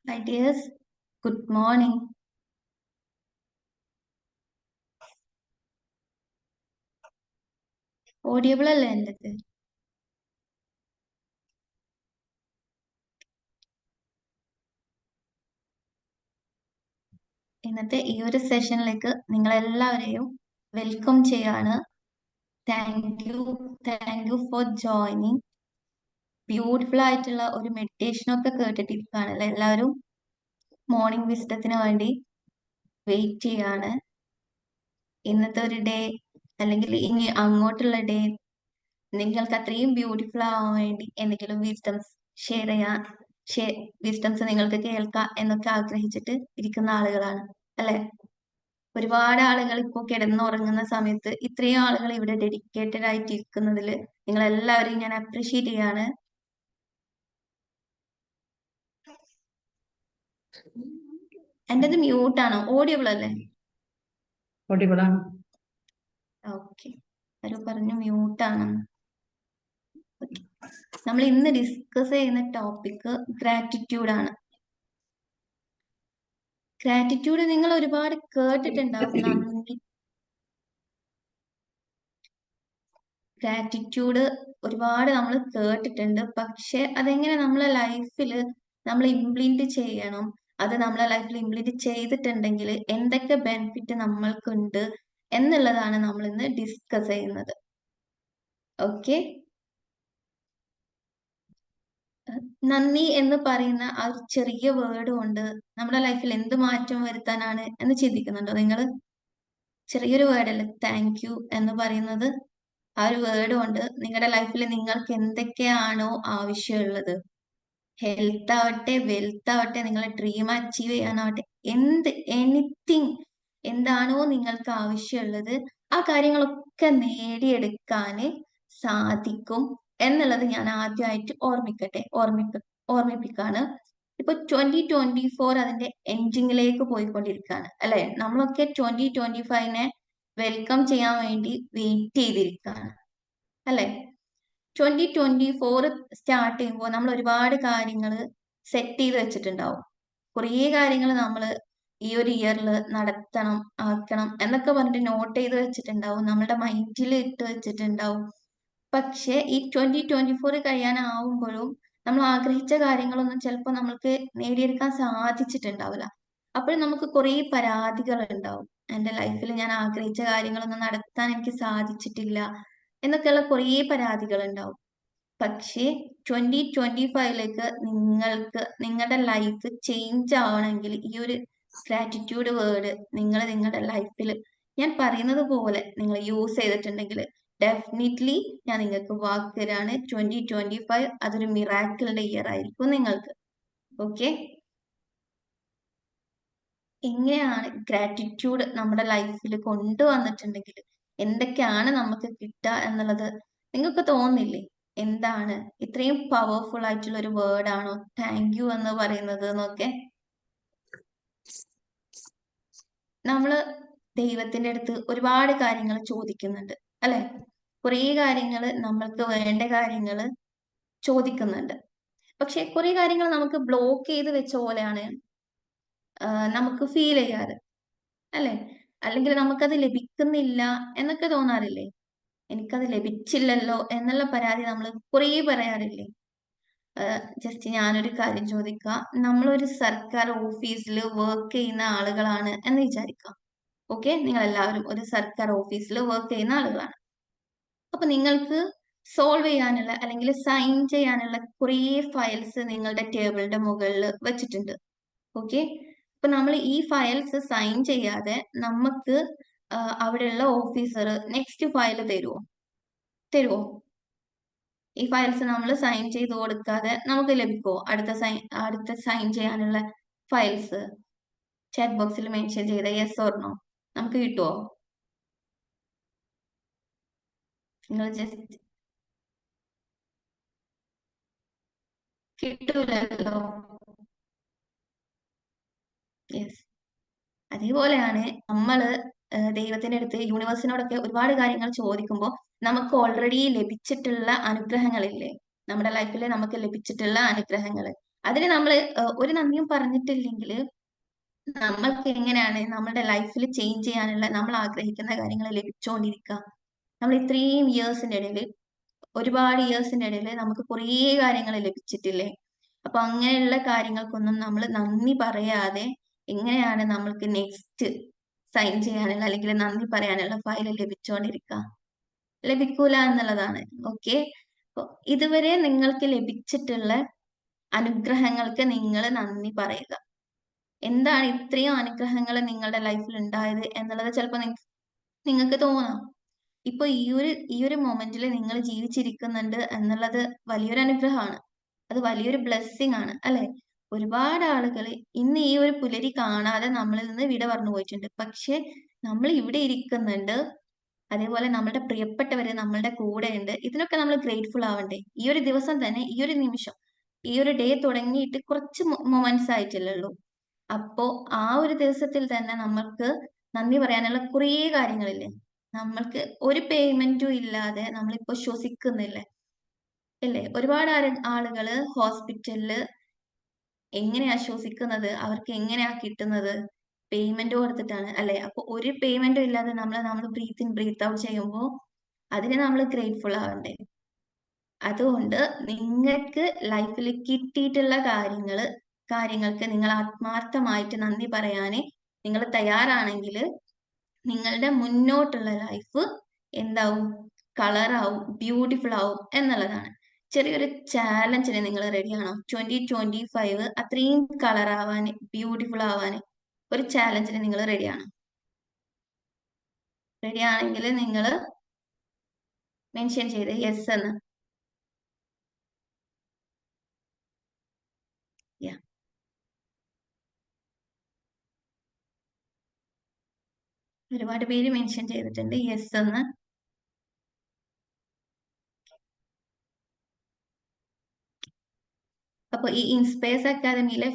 My dears, good morning. Audible അല്ലേ എൻ്റെത്? ഇന്നത്തെ ഈ ഒരു സെഷനിലേക്ക് നിങ്ങളെല്ലാവരെയും വെൽക്കം ചെയ്യാണ്. Thank you for joining. Beautiful ആയിട്ടുള്ള ഒരു മെഡിറ്റേഷനൊക്കെ കേട്ടിട്ടിരിക്കുകയാണല്ലേ എല്ലാവരും. മോർണിംഗ് വിസ്ഡത്തിന് വേണ്ടി വെയിറ്റ് ചെയ്യാണ്. ഇന്നത്തെ ഒരു ഡേ അല്ലെങ്കിൽ ഇനി അങ്ങോട്ടുള്ള ഡേ നിങ്ങൾക്ക് അത്രയും ബ്യൂട്ടിഫുൾ ആവാൻ വേണ്ടി എന്തെങ്കിലും വിസ്ഡംസ് ഷെയർ ചെയ്യാൻ വിസ്ഡംസ് നിങ്ങൾക്ക് കേൾക്കാം എന്നൊക്കെ ആഗ്രഹിച്ചിട്ട് ഇരിക്കുന്ന ആളുകളാണ് അല്ലെ. ഒരുപാട് ആളുകൾ ഇപ്പോൾ കിടന്നുറങ്ങുന്ന സമയത്ത് ഇത്രയും ആളുകൾ ഇവിടെ ഡെഡിക്കേറ്റഡ് ആയിട്ട് ഇരിക്കുന്നതിൽ നിങ്ങൾ എല്ലാവരെയും ഞാൻ അപ്രീഷിയേറ്റ് ചെയ്യാണ്. എന്റേത് മ്യൂട്ടാണോ? ഓഡിയബിൾ അല്ലേ? ഓഡിബിൾ ആണ്. ഓക്കെ, ആരോ പറഞ്ഞു മ്യൂട്ടാണ്. നമ്മൾ ഇന്ന് ഡിസ്കസ് ചെയ്യുന്ന ടോപ്പിക് ഗ്രാറ്റിറ്റ്യൂഡ് ആണ്. ഗ്രാറ്റിറ്റ്യൂഡ് നിങ്ങൾ ഒരുപാട് കേട്ടിട്ടുണ്ടാവും. നന്ദി, ഗ്രാറ്റിറ്റ്യൂഡ് ഒരുപാട് നമ്മൾ കേട്ടിട്ടുണ്ട്. പക്ഷെ അതെങ്ങനെ നമ്മളെ ലൈഫിൽ നമ്മൾ ഇംപ്ലിമെന്റ് ചെയ്യണം, അത് നമ്മളെ ലൈഫിൽ ഇംപ്ലിമെന്റ് ചെയ്തിട്ടുണ്ടെങ്കിൽ എന്തൊക്കെ ബെനിഫിറ്റ് നമ്മൾക്കുണ്ട് എന്നുള്ളതാണ് നമ്മൾ ഇന്ന് ഡിസ്കസ് ചെയ്യുന്നത്. ഓക്കെ, നന്ദി എന്ന് പറയുന്ന ആ ഒരു ചെറിയ വേർഡ് കൊണ്ട് നമ്മുടെ ലൈഫിൽ എന്ത് മാറ്റം വരുത്താനാണ് എന്ന് ചിന്തിക്കുന്നുണ്ടോ നിങ്ങൾ? ചെറിയൊരു വേർഡ് അല്ലേ താങ്ക് യു എന്ന് പറയുന്നത്. ആ ഒരു വേർഡ് കൊണ്ട് നിങ്ങളുടെ ലൈഫിൽ നിങ്ങൾക്ക് എന്തൊക്കെയാണോ ആവശ്യമുള്ളത്, ഹെൽത്ത് ആവട്ടെ, വെൽത്ത് ആവട്ടെ, നിങ്ങളെ ഡ്രീം അച്ചീവ് ചെയ്യാനാവട്ടെ, എനിത്തിങ് എന്താണോ നിങ്ങൾക്ക് ആവശ്യമുള്ളത് ആ കാര്യങ്ങളൊക്കെ നേടിയെടുക്കാൻ സാധിക്കും എന്നുള്ളത് ഞാൻ ആദ്യമായിട്ട് ഓർമ്മിപ്പിക്കാണ്. ഇപ്പൊ 2024 അതിന്റെ എൻഡിങ്ങിലേക്ക് പോയിക്കൊണ്ടിരിക്കുകയാണ് അല്ലെ. നമ്മളൊക്കെ 2025നെ വെൽക്കം ചെയ്യാൻ വേണ്ടി വെയിറ്റ് ചെയ്തിരിക്കുകയാണ് അല്ലെ. 2024 സ്റ്റാർട്ട് ചെയ്യുമ്പോൾ നമ്മൾ ഒരുപാട് കാര്യങ്ങൾ സെറ്റ് ചെയ്ത് വെച്ചിട്ടുണ്ടാവും. കുറേ കാര്യങ്ങൾ നമ്മൾ ഈ ഒരു ഇയറിൽ നടത്തണം, ആക്കണം എന്നൊക്കെ പറഞ്ഞിട്ട് നോട്ട് ചെയ്ത് വെച്ചിട്ടുണ്ടാവും, നമ്മുടെ മൈൻഡിൽ ഇട്ട് വെച്ചിട്ടുണ്ടാവും. പക്ഷെ ഈ 2024 കഴിയാനാവുമ്പോഴും നമ്മൾ ആഗ്രഹിച്ച കാര്യങ്ങളൊന്നും ചിലപ്പോൾ നമ്മൾക്ക് നേടിയെടുക്കാൻ സാധിച്ചിട്ടുണ്ടാവില്ല. അപ്പോൾ നമുക്ക് കുറേ പരാതികൾ ഉണ്ടാവും. എൻ്റെ ലൈഫിൽ ഞാൻ ആഗ്രഹിച്ച കാര്യങ്ങളൊന്നും നടത്താൻ എനിക്ക് സാധിച്ചിട്ടില്ല എന്നൊക്കെയുള്ള കുറേ പരാതികൾ ഉണ്ടാവും. പക്ഷേ 2025ലേക്ക് നിങ്ങൾക്ക് നിങ്ങളുടെ ലൈഫ് ചേഞ്ച് ആവണമെങ്കിൽ ഈ ഒരു ഗ്രാറ്റിറ്റ്യൂഡ് വേർഡ് നിങ്ങൾ നിങ്ങളുടെ ലൈഫിൽ ഞാൻ പറയുന്നത് പോലെ നിങ്ങൾ യൂസ് ചെയ്തിട്ടുണ്ടെങ്കിൽ ഡെഫിനറ്റ്ലി ഞാൻ നിങ്ങൾക്ക് വാക്ക് തരാണ്, 2025 അതൊരു മിറാക്കിളിന്റെ ഇയർ ആയിരിക്കും നിങ്ങൾക്ക്. ഓക്കെ, എങ്ങനെയാണ് ഗ്രാറ്റിറ്റ്യൂഡ് നമ്മുടെ ലൈഫിൽ കൊണ്ടുവന്നിട്ടുണ്ടെങ്കിൽ എന്തൊക്കെയാണ് നമുക്ക് കിട്ടുക എന്നുള്ളത് നിങ്ങൾക്ക് തോന്നില്ലേ? എന്താണ് ഇത്രയും പവർഫുൾ ആയിട്ടുള്ള ഒരു വേർഡ് ആണോ താങ്ക് യു എന്ന് പറയുന്നത് എന്നൊക്കെ. നമ്മള് ദൈവത്തിന്റെ അടുത്ത് ഒരുപാട് കാര്യങ്ങൾ ചോദിക്കുന്നുണ്ട് അല്ലെ. കുറേ കാര്യങ്ങൾ നമ്മൾക്ക് വേണ്ട കാര്യങ്ങൾ ചോദിക്കുന്നുണ്ട്. പക്ഷെ കുറെ കാര്യങ്ങൾ നമുക്ക് ബ്ലോക്ക് ചെയ്ത് വെച്ച പോലെയാണ് നമുക്ക് ഫീൽ ചെയ്യാറ് അല്ലെ. അല്ലെങ്കിൽ നമുക്കത് ലഭിക്കുന്നില്ല എന്നൊക്കെ തോന്നാറില്ലേ? എനിക്കത് ലഭിച്ചില്ലല്ലോ എന്നുള്ള പരാതി നമ്മൾ കുറേ പറയാറില്ലേ? ജസ്റ്റ് ഞാനൊരു കാര്യം ചോദിക്കാം. നമ്മളൊരു സർക്കാർ ഓഫീസിൽ വർക്ക് ചെയ്യുന്ന ആളുകളാണ് എന്ന് വിചാരിക്കാം. ഓക്കെ, നിങ്ങൾ എല്ലാവരും ഒരു സർക്കാർ ഓഫീസിൽ വർക്ക് ചെയ്യുന്ന ആളുകളാണ്. അപ്പൊ നിങ്ങൾക്ക് സോൾവ് ചെയ്യാനുള്ള അല്ലെങ്കിൽ സൈൻ ചെയ്യാനുള്ള കുറേ ഫയൽസ് നിങ്ങളുടെ ടേബിളിന്റെ മുകളിൽ വെച്ചിട്ടുണ്ട്. ഓക്കെ, അപ്പൊ നമ്മൾ ഈ ഫയൽസ് സൈൻ ചെയ്യാതെ നമുക്ക് അവിടെയുള്ള ഓഫീസർ നെക്സ്റ്റ് ഫയൽ തരുമോ? ഈ ഫയൽസ് നമ്മൾ സൈൻ ചെയ്ത് കൊടുക്കാതെ നമുക്ക് ലഭിക്കുമോ അടുത്ത സൈൻ ചെയ്യാനുള്ള ഫയൽസ്? ചാറ്റ് ബോക്സിൽ മെൻഷൻ ചെയ്ത യെസ് ഓർ നോ നമുക്ക് കിട്ടുമോ? നിങ്ങൾ ജസ്റ്റ് കിട്ടൂലല്ലോ. യെസ്, അതേപോലെയാണ് നമ്മള് ദൈവത്തിന്റെ അടുത്ത് യൂണിവേഴ്സിനോടൊക്കെ ഒരുപാട് കാര്യങ്ങൾ ചോദിക്കുമ്പോൾ നമുക്ക് ഓൾറെഡി ലഭിച്ചിട്ടുള്ള അനുഗ്രഹങ്ങളില്ലേ, നമ്മുടെ ലൈഫിൽ നമുക്ക് ലഭിച്ചിട്ടുള്ള അനുഗ്രഹങ്ങൾ, അതിന് നമ്മൾ ഒരു നന്ദിയും പറഞ്ഞിട്ടില്ലെങ്കിൽ നമ്മൾക്ക് എങ്ങനെയാണ് നമ്മുടെ ലൈഫിൽ ചേഞ്ച് ചെയ്യാനുള്ള നമ്മൾ ആഗ്രഹിക്കുന്ന കാര്യങ്ങൾ ലഭിച്ചുകൊണ്ടിരിക്കുക? നമ്മൾ ഇത്രയും ഇയേഴ്സിന്റെ ഇടയിൽ, ഒരുപാട് ഇയേഴ്സിന്റെ ഇടയിൽ നമുക്ക് കുറേ കാര്യങ്ങൾ ലഭിച്ചിട്ടില്ലേ? അപ്പൊ അങ്ങനെയുള്ള കാര്യങ്ങൾക്കൊന്നും നമ്മൾ നന്ദി പറയാതെ എങ്ങനെയാണ് നമ്മൾക്ക് നെക്സ്റ്റ് സൈൻ ചെയ്യാനുള്ള അല്ലെങ്കിൽ നന്ദി പറയാനുള്ള ഫയൽ ലഭിച്ചുകൊണ്ടിരിക്കുക? ലഭിക്കൂല എന്നുള്ളതാണ്. ഓക്കെ. അപ്പൊ ഇതുവരെ നിങ്ങൾക്ക് ലഭിച്ചിട്ടുള്ള അനുഗ്രഹങ്ങൾക്ക് നിങ്ങൾ നന്ദി പറയുക. എന്താണ് ഇത്രയും അനുഗ്രഹങ്ങൾ നിങ്ങളുടെ ലൈഫിൽ ഉണ്ടായത് എന്നുള്ളത് ചിലപ്പോൾ നിങ്ങൾക്ക് തോന്നാം. ഇപ്പൊ ഈ ഒരു മൊമെന്റിൽ നിങ്ങൾ ജീവിച്ചിരിക്കുന്നുണ്ട് എന്നുള്ളത് വലിയൊരു അനുഗ്രഹമാണ്. അത് വലിയൊരു ബ്ലെസ്സിങ് ആണ്, അല്ലെ? ഒരുപാട് ആളുകൾ ഇന്ന് ഈ ഒരു പുലരി കാണാതെ നമ്മളിൽ നിന്ന് വിട പറഞ്ഞു പോയിട്ടുണ്ട്. പക്ഷെ നമ്മൾ ഇവിടെ ഇരിക്കുന്നുണ്ട്. അതേപോലെ നമ്മുടെ പ്രിയപ്പെട്ടവര് നമ്മളുടെ കൂടെ ഉണ്ട്. ഇതിനൊക്കെ നമ്മൾ ഗ്രേറ്റ്ഫുൾ ആവണ്ടേ? ഈ ഒരു ദിവസം തന്നെ, ഈ ഒരു നിമിഷം, ഈ ഒരു ഡേ തുടങ്ങിയിട്ട് കുറച്ച് മൊമെന്റ്സ് ആയിട്ടല്ലേ ഉള്ളൂ. അപ്പോ ആ ഒരു ദിവസത്തിൽ തന്നെ നമ്മൾക്ക് നന്ദി പറയാനുള്ള കുറേ കാര്യങ്ങളില്ലേ? നമ്മൾക്ക് ഒരു പേയ്മെന്റും ഇല്ലാതെ നമ്മളിപ്പോ ശ്വസിക്കുന്നില്ലേ? ഇല്ലേ? ഒരുപാട് ആളുകള് ഹോസ്പിറ്റലില് എങ്ങനെയാ ശ്വസിക്കുന്നത്? അവർക്ക് എങ്ങനെയാ കിട്ടുന്നത്? പേയ്മെന്റ് കൊടുത്തിട്ടാണ്, അല്ലെ? അപ്പൊ ഒരു പേയ്മെന്റും ഇല്ലാതെ നമ്മൾ ബ്രീത്ത് ഇൻ ബ്രീത്ത് ഔട്ട് ചെയ്യുമ്പോൾ അതിന് നമ്മൾ ഗ്രേറ്റ്ഫുൾ ആവണ്ടേ? അതുകൊണ്ട് നിങ്ങൾക്ക് ലൈഫിൽ കിട്ടിയിട്ടുള്ള കാര്യങ്ങൾക്ക് നിങ്ങൾ ആത്മാർത്ഥമായിട്ട് നന്ദി പറയാന് നിങ്ങൾ തയ്യാറാണെങ്കിൽ നിങ്ങളുടെ മുന്നോട്ടുള്ള ലൈഫ് എന്താവും? കളറാവും, ബ്യൂട്ടിഫുൾ ആവും എന്നുള്ളതാണ്. ചെറിയൊരു ചാലഞ്ചിന് നിങ്ങൾ റെഡിയാണോ? 2025 അത്രയും കളർ ആവാന്, ബ്യൂട്ടിഫുൾ ആവാന് ഒരു ചാലഞ്ചിന് നിങ്ങൾ റെഡിയാണോ? റെഡി ആണെങ്കിൽ നിങ്ങൾ മെൻഷൻ ചെയ്ത് യെസ് എന്ന്. Yeah. ഒരുപാട് പേര് മെൻഷൻ ചെയ്തിട്ടുണ്ട് യെസ് എന്ന്. അപ്പൊ ഈ ഇൻസ്പേസ് അക്കാദമിയിലെ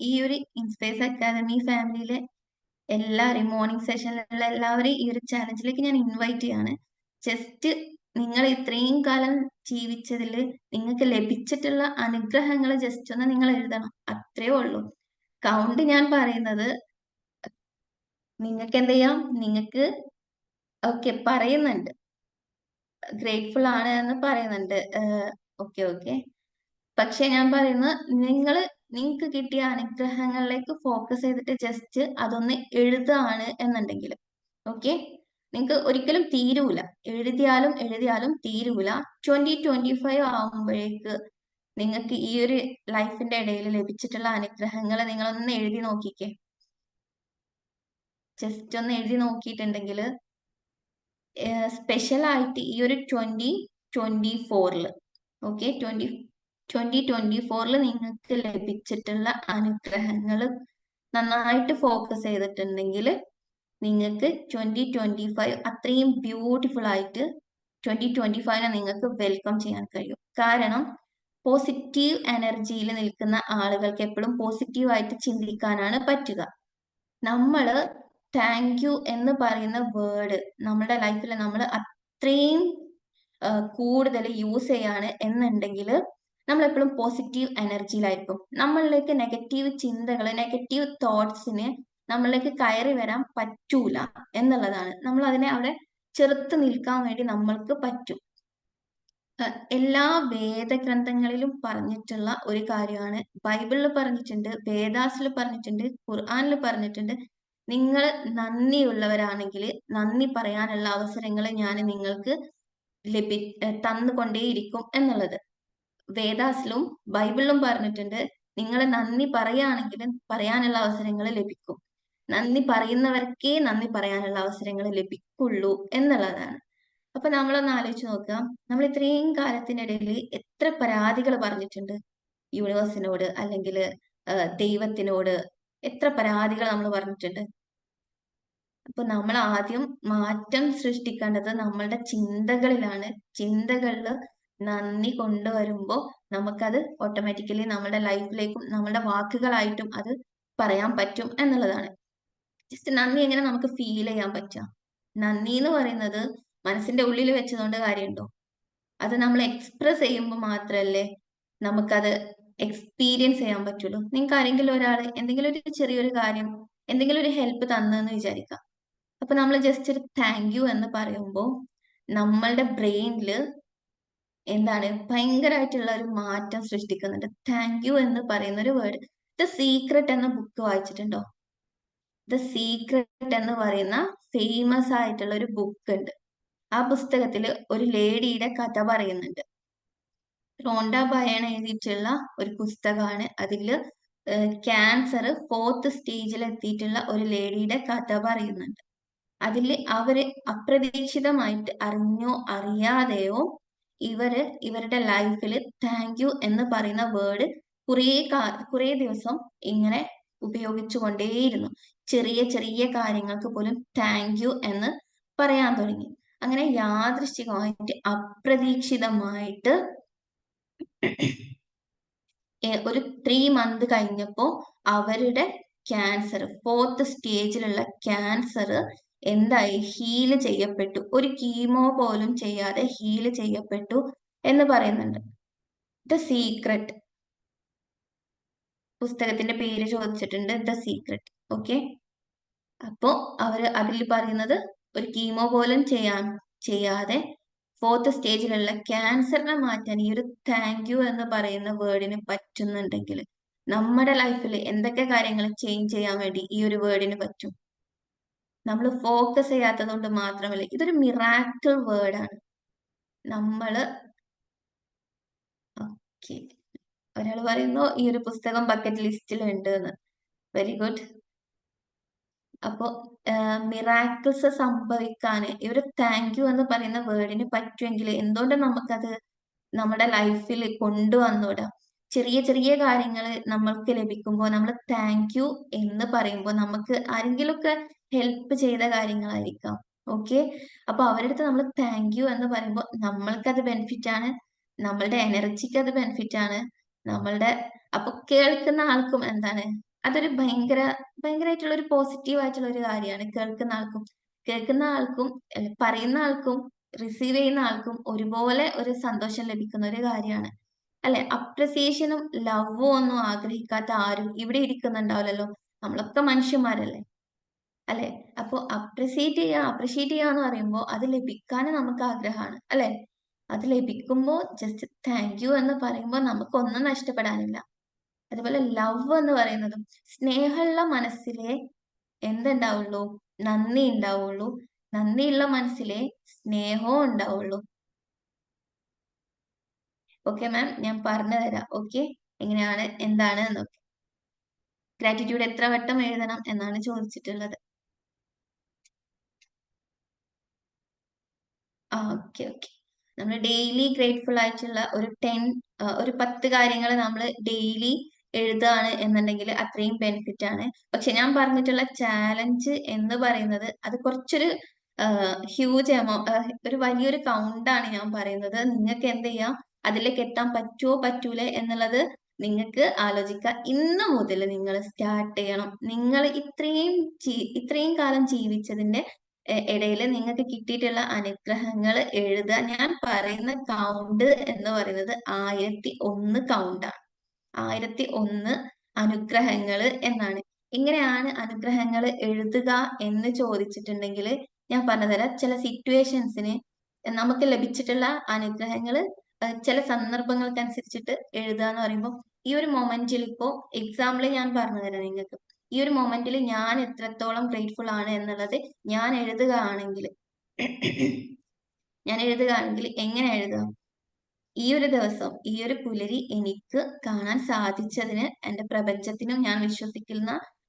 ഈ ഒരു ഇൻസ്പേസ് അക്കാദമി ഫാമിലിയിലെ എല്ലാവരെയും, മോർണിംഗ് സെഷനിലുള്ള എല്ലാവരെയും ഈ ഒരു ചാലഞ്ചിലേക്ക് ഞാൻ ഇൻവൈറ്റ് ചെയ്യാണ്. ജസ്റ്റ് നിങ്ങൾ ഇത്രയും കാലം ജീവിച്ചതിൽ നിങ്ങൾക്ക് ലഭിച്ചിട്ടുള്ള അനുഗ്രഹങ്ങൾ ജസ്റ്റ് ഒന്ന് നിങ്ങൾ എഴുതണം. അത്രേ ഉള്ളൂ. കൗണ്ട് ഞാൻ പറയുന്നത് നിങ്ങൾക്ക് എന്ത് ചെയ്യാം? നിങ്ങൾക്ക് ഓക്കെ പറയുന്നുണ്ട്, ഗ്രേറ്റ്ഫുൾ ആണ് എന്ന് പറയുന്നുണ്ട്. Okay okay. പക്ഷെ ഞാൻ പറയുന്നത് നിങ്ങൾക്ക് കിട്ടിയ അനുഗ്രഹങ്ങളിലേക്ക് ഫോക്കസ് ചെയ്തിട്ട് ജസ്റ്റ് അതൊന്ന് എഴുതാണ് എന്നുണ്ടെങ്കിൽ ഓക്കെ, നിങ്ങൾക്ക് ഒരിക്കലും തീരൂല. എഴുതിയാലും തീരൂല. 2025 ആവുമ്പോഴേക്ക് നിങ്ങൾക്ക് ഈ ഒരു ലൈഫിന്റെ ഇടയിൽ ലഭിച്ചിട്ടുള്ള അനുഗ്രഹങ്ങൾ നിങ്ങളൊന്ന് എഴുതി നോക്കിക്കേ. ജസ്റ്റ് ഒന്ന് എഴുതി നോക്കിയിട്ടുണ്ടെങ്കിൽ സ്പെഷ്യൽ ആയിട്ട് ഈ ഒരു 2024 ഓക്കെ, 2024 നിങ്ങൾക്ക് ലഭിച്ചിട്ടുള്ള അനുഗ്രഹങ്ങൾ നന്നായിട്ട് ഫോക്കസ് ചെയ്തിട്ടുണ്ടെങ്കിൽ നിങ്ങൾക്ക് 2025 അത്രയും ബ്യൂട്ടിഫുൾ ആയിട്ട് 2025 നിങ്ങൾക്ക് വെൽക്കം ചെയ്യാൻ കഴിയും. കാരണം പോസിറ്റീവ് എനർജിയിൽ നിൽക്കുന്ന ആളുകൾക്ക് എപ്പോഴും പോസിറ്റീവായിട്ട് ചിന്തിക്കാനാണ് പറ്റുക. നമ്മൾ താങ്ക് യു എന്ന് പറയുന്ന വേർഡ് നമ്മുടെ ലൈഫിൽ നമ്മൾ അത്രയും കൂടുതൽ യൂസ് ചെയ്യാണ് എന്നുണ്ടെങ്കിൽ നമ്മൾ എപ്പോഴും പോസിറ്റീവ് എനർജിയിലായിരിക്കും. നമ്മളിലേക്ക് നെഗറ്റീവ് ചിന്തകൾ, നെഗറ്റീവ് തോട്ട്സിന് നമ്മളിലേക്ക് കയറി വരാൻ പറ്റൂല എന്നുള്ളതാണ്. നമ്മൾ അതിനെ അവിടെ ചെറുത്ത് നിൽക്കാൻ വേണ്ടി നമ്മൾക്ക് പറ്റും. എല്ലാ വേദഗ്രന്ഥങ്ങളിലും പറഞ്ഞിട്ടുള്ള ഒരു കാര്യമാണ്, ബൈബിളിൽ പറഞ്ഞിട്ടുണ്ട്, വേദാസിൽ പറഞ്ഞിട്ടുണ്ട്, ഖുർആനിൽ പറഞ്ഞിട്ടുണ്ട്. നിങ്ങൾ നന്ദിയുള്ളവരാണെങ്കിൽ നന്ദി പറയാനുള്ള അവസരങ്ങൾ ഞാൻ നിങ്ങൾക്ക് തന്നുകൊണ്ടേയിരിക്കും എന്നുള്ളത്. വേദാസിലും ബൈബിളിലും പറഞ്ഞിട്ടുണ്ട്, നിങ്ങൾ നന്ദി പറയുകയാണെങ്കിൽ പറയാനുള്ള അവസരങ്ങൾ ലഭിക്കും. നന്ദി പറയുന്നവർക്കേ നന്ദി പറയാനുള്ള അവസരങ്ങൾ ലഭിക്കുള്ളൂ എന്നുള്ളതാണ്. അപ്പൊ നമ്മളൊന്ന് ആലോചിച്ച് നോക്കാം, നമ്മൾ ഇത്രയും കാലത്തിനിടയിൽ എത്ര പരാതികൾ പറഞ്ഞിട്ടുണ്ട് യൂണിവേഴ്സിനോട് അല്ലെങ്കിൽ ദൈവത്തിനോട്. എത്ര പരാതികൾ നമ്മൾ പറഞ്ഞിട്ടുണ്ട്. അപ്പൊ നമ്മൾ ആദ്യം മാറ്റം സൃഷ്ടിക്കേണ്ടത് നമ്മളുടെ ചിന്തകളിലാണ്. ചിന്തകളിൽ നന്ദി കൊണ്ടുവരുമ്പോൾ നമുക്കത് ഓട്ടോമാറ്റിക്കലി നമ്മുടെ ലൈഫിലേക്കും നമ്മുടെ വാക്കുകളായിട്ടും അത് പറയാൻ പറ്റും എന്നുള്ളതാണ്. ജസ്റ്റ് നന്ദി എങ്ങനെ നമുക്ക് ഫീൽ ചെയ്യാൻ പറ്റുക? നന്ദി എന്ന് പറയുന്നത് മനസ്സിന്റെ ഉള്ളിൽ വെച്ചതുകൊണ്ട് കാര്യമുണ്ടോ? അത് നമ്മൾ എക്സ്പ്രസ് ചെയ്യുമ്പോൾ മാത്രമല്ലേ നമുക്കത് എക്സ്പീരിയൻസ് ചെയ്യാൻ പറ്റുള്ളൂ. നിങ്ങൾക്ക് ആരെങ്കിലും ഒരാൾ എന്തെങ്കിലും ഒരു ചെറിയൊരു കാര്യം, എന്തെങ്കിലും ഒരു ഹെൽപ്പ് തന്നെന്ന് വിചാരിക്കാം. അപ്പൊ നമ്മൾ ജസ്റ്റ് ഒരു താങ്ക് യു എന്ന് പറയുമ്പോൾ നമ്മളുടെ ബ്രെയിനിൽ എന്താണ് ഭയങ്കരമായിട്ടുള്ള ഒരു മാറ്റം സൃഷ്ടിക്കുന്നുണ്ട്. താങ്ക് യു എന്ന് പറയുന്ന ഒരു വേർഡ്. ദ സീക്രട്ട് എന്ന ബുക്ക് വായിച്ചിട്ടുണ്ടോ? ദ സീക്രട്ട് എന്ന് പറയുന്ന ഫേമസ് ആയിട്ടുള്ള ഒരു ബുക്ക് ഉണ്ട്. ആ പുസ്തകത്തിൽ ഒരു ലേഡിയുടെ കഥ പറയുന്നുണ്ട്. റോണ്ട ബയേൺ എഴുതിയിട്ടുള്ള ഒരു പുസ്തകമാണ്. അതില് ക്യാൻസർ 4th സ്റ്റേജിൽ എത്തിയിട്ടുള്ള ഒരു ലേഡിയുടെ കഥ പറയുന്നുണ്ട്. അതിൽ അവര് അപ്രതീക്ഷിതമായിട്ട് അറിഞ്ഞോ അറിയാതെയോ ഇവരുടെ ലൈഫിൽ താങ്ക് യു എന്ന് പറയുന്ന വേർഡ് കുറേ ദിവസം ഇങ്ങനെ ഉപയോഗിച്ചു കൊണ്ടേയിരുന്നു. ചെറിയ ചെറിയ കാര്യങ്ങൾക്ക് പോലും താങ്ക് യു എന്ന് പറയാൻ തുടങ്ങി. അങ്ങനെ യാദൃശ്ചികമായിട്ട് അപ്രതീക്ഷിതമായിട്ട് ഒരു 3 month കഴിഞ്ഞപ്പോ അവരുടെ ക്യാൻസർ 4th സ്റ്റേജിലുള്ള ക്യാൻസർ എന്തായി ഹീല് ചെയ്യപ്പെട്ടു. ഒരു കീമോ പോലും ചെയ്യാതെ ഹീല് ചെയ്യപ്പെട്ടു എന്ന് പറയുന്നുണ്ട്. ദ സീക്രട്ട് പുസ്തകത്തിന്റെ പേര് ചോദിച്ചിട്ടുണ്ട്. The secret. ഓക്കെ, അപ്പോ അവര് അതിൽ പറയുന്നത് ഒരു കീമോ പോലും ചെയ്യാതെ 4th സ്റ്റേജിലുള്ള ക്യാൻസറിനെ മാറ്റാൻ ഈ ഒരു താങ്ക് യു എന്ന് പറയുന്ന വേർഡിന് പറ്റുന്നുണ്ടെങ്കിൽ നമ്മുടെ ലൈഫിൽ എന്തൊക്കെ കാര്യങ്ങൾ ചേഞ്ച് ചെയ്യാൻ വേണ്ടി ഈ ഒരു വേർഡിന് പറ്റും. നമ്മൾ ഫോക്കസ് ചെയ്യാത്തത് കൊണ്ട് മാത്രമല്ല, ഇതൊരു മിറാക്കിൾ വേർഡാണ്. നമ്മള് ഓക്കെ, ഒരാൾ പറയുന്നു ഈ ഒരു പുസ്തകം ബക്കറ്റ് ലിസ്റ്റിൽ ഉണ്ട് എന്ന്. Very good. അപ്പോ മിറാക്കിൾസ് സംഭവിക്കാൻ ഈ ഒരു താങ്ക് യു എന്ന് പറയുന്ന വേർഡിന് പറ്റുമെങ്കിൽ എന്തുകൊണ്ട് നമുക്കത് നമ്മുടെ ലൈഫിൽ കൊണ്ടുവന്നൂടാ? ചെറിയ ചെറിയ കാര്യങ്ങൾ നമ്മൾക്ക് ലഭിക്കുമ്പോൾ നമ്മൾ താങ്ക് യു എന്ന് പറയുമ്പോൾ നമുക്ക് ആരെങ്കിലുമൊക്കെ ഹെൽപ്പ് ചെയ്ത കാര്യങ്ങളായിരിക്കാം. ഓക്കെ, അപ്പൊ അവരുടെ അടുത്ത് നമ്മൾ താങ്ക് യു എന്ന് പറയുമ്പോൾ നമ്മൾക്കത് ബെനിഫിറ്റ് ആണ്, നമ്മളുടെ എനർജിക്ക് അത് ബെനിഫിറ്റ് ആണ്, നമ്മളുടെ അപ്പൊ കേൾക്കുന്ന ആൾക്കും എന്താണ് അതൊരു ഭയങ്കരമായിട്ടുള്ള ഒരു പോസിറ്റീവ് ആയിട്ടുള്ള ഒരു കാര്യമാണ്. കേൾക്കുന്ന ആൾക്കും പറയുന്ന ആൾക്കും റിസീവ് ചെയ്യുന്ന ആൾക്കും ഒരുപോലെ ഒരു സന്തോഷം ലഭിക്കുന്ന ഒരു കാര്യമാണ് അല്ലെ? അപ്രിസിയേഷനും ലവും ഒന്നും ആഗ്രഹിക്കാത്ത ആരും ഇവിടെ ഇരിക്കുന്നുണ്ടാവില്ലല്ലോ. നമ്മളൊക്കെ മനുഷ്യന്മാരല്ലേ, അല്ലെ? അപ്പൊ അപ്രിഷിയേറ്റ് ചെയ്യാന്ന് പറയുമ്പോൾ അത് ലഭിക്കാൻ നമുക്ക് ആഗ്രഹമാണ് അല്ലെ? അത് ലഭിക്കുമ്പോൾ ജസ്റ്റ് താങ്ക് യു എന്ന് പറയുമ്പോൾ നമുക്കൊന്നും നഷ്ടപ്പെടാനില്ല. അതുപോലെ ലവ് എന്ന് പറയുന്നതും സ്നേഹമുള്ള മനസ്സിലെ എന്തുണ്ടാവുള്ളൂ? നന്ദി ഉണ്ടാവുള്ളൂ. നന്ദിയുള്ള മനസ്സിലെ സ്നേഹവും ഉണ്ടാവുള്ളൂ. ഓക്കെ മാം, ഞാൻ പറഞ്ഞു തരാം. ഓക്കെ, എങ്ങനെയാണ് എന്താണ് എന്നൊക്കെ. ഗ്രാറ്റിറ്റ്യൂഡ് എത്ര വട്ടം എഴുതണം എന്നാണ് ചോദിച്ചിട്ടുള്ളത്. ഓക്കെ ഓക്കെ, നമ്മൾ ഡെയിലി ഗ്രേറ്റ്ഫുൾ ആയിട്ടുള്ള ഒരു 10 കാര്യങ്ങൾ നമ്മൾ ഡെയിലി എഴുതുകയാണ് എന്നുണ്ടെങ്കിൽ അത്രയും ബെനിഫിറ്റ് ആണ്. പക്ഷെ ഞാൻ പറഞ്ഞിട്ടുള്ള ചാലഞ്ച് എന്ന് പറയുന്നത് അത് കുറച്ചൊരു ഹ്യൂജ് ഒരു വലിയൊരു കൗണ്ടാണ് ഞാൻ പറയുന്നത്. നിങ്ങൾക്ക് എന്ത് ചെയ്യാം, അതിലേക്ക് എത്താൻ പറ്റുമോ പറ്റൂലേ എന്നുള്ളത് നിങ്ങൾക്ക് ആലോചിക്കാം. ഇന്ന് മുതൽ നിങ്ങൾ സ്റ്റാർട്ട് ചെയ്യണം. നിങ്ങൾ ഇത്രയും കാലം ജീവിച്ചതിന്റെ ഇടയിൽ നിങ്ങൾക്ക് കിട്ടിയിട്ടുള്ള അനുഗ്രഹങ്ങൾ എഴുതുക. ഞാൻ പറയുന്ന കൗണ്ട് എന്ന് പറയുന്നത് 1001 കൗണ്ടാണ്. 1001 അനുഗ്രഹങ്ങൾ എന്നാണ്. എങ്ങനെയാണ് അനുഗ്രഹങ്ങൾ എഴുതുക എന്ന് ചോദിച്ചിട്ടുണ്ടെങ്കിൽ ഞാൻ പറഞ്ഞുതരാം. ചില സിറ്റുവേഷൻസിന് നമുക്ക് ലഭിച്ചിട്ടുള്ള അനുഗ്രഹങ്ങൾ ചില സന്ദർഭങ്ങൾക്കനുസരിച്ചിട്ട് എഴുതുക എന്ന് പറയുമ്പോൾ ഈ ഒരു മൊമെന്റിൽ ഇപ്പോ എക്സാമ്പിൾ ഞാൻ പറഞ്ഞുതരാം നിങ്ങൾക്ക്. ഈ ഒരു മൊമെന്റിൽ ഞാൻ എത്രത്തോളം ഗ്രേറ്റ്ഫുൾ ആണ് എന്നുള്ളത് ഞാൻ എഴുതുകയാണെങ്കിൽ എങ്ങനെ എഴുതാം? ഈ ഒരു ദിവസം, ഈ ഒരു പുലരി എനിക്ക് കാണാൻ സാധിച്ചതിന് എന്റെ പ്രപഞ്ചത്തിനും ഞാൻ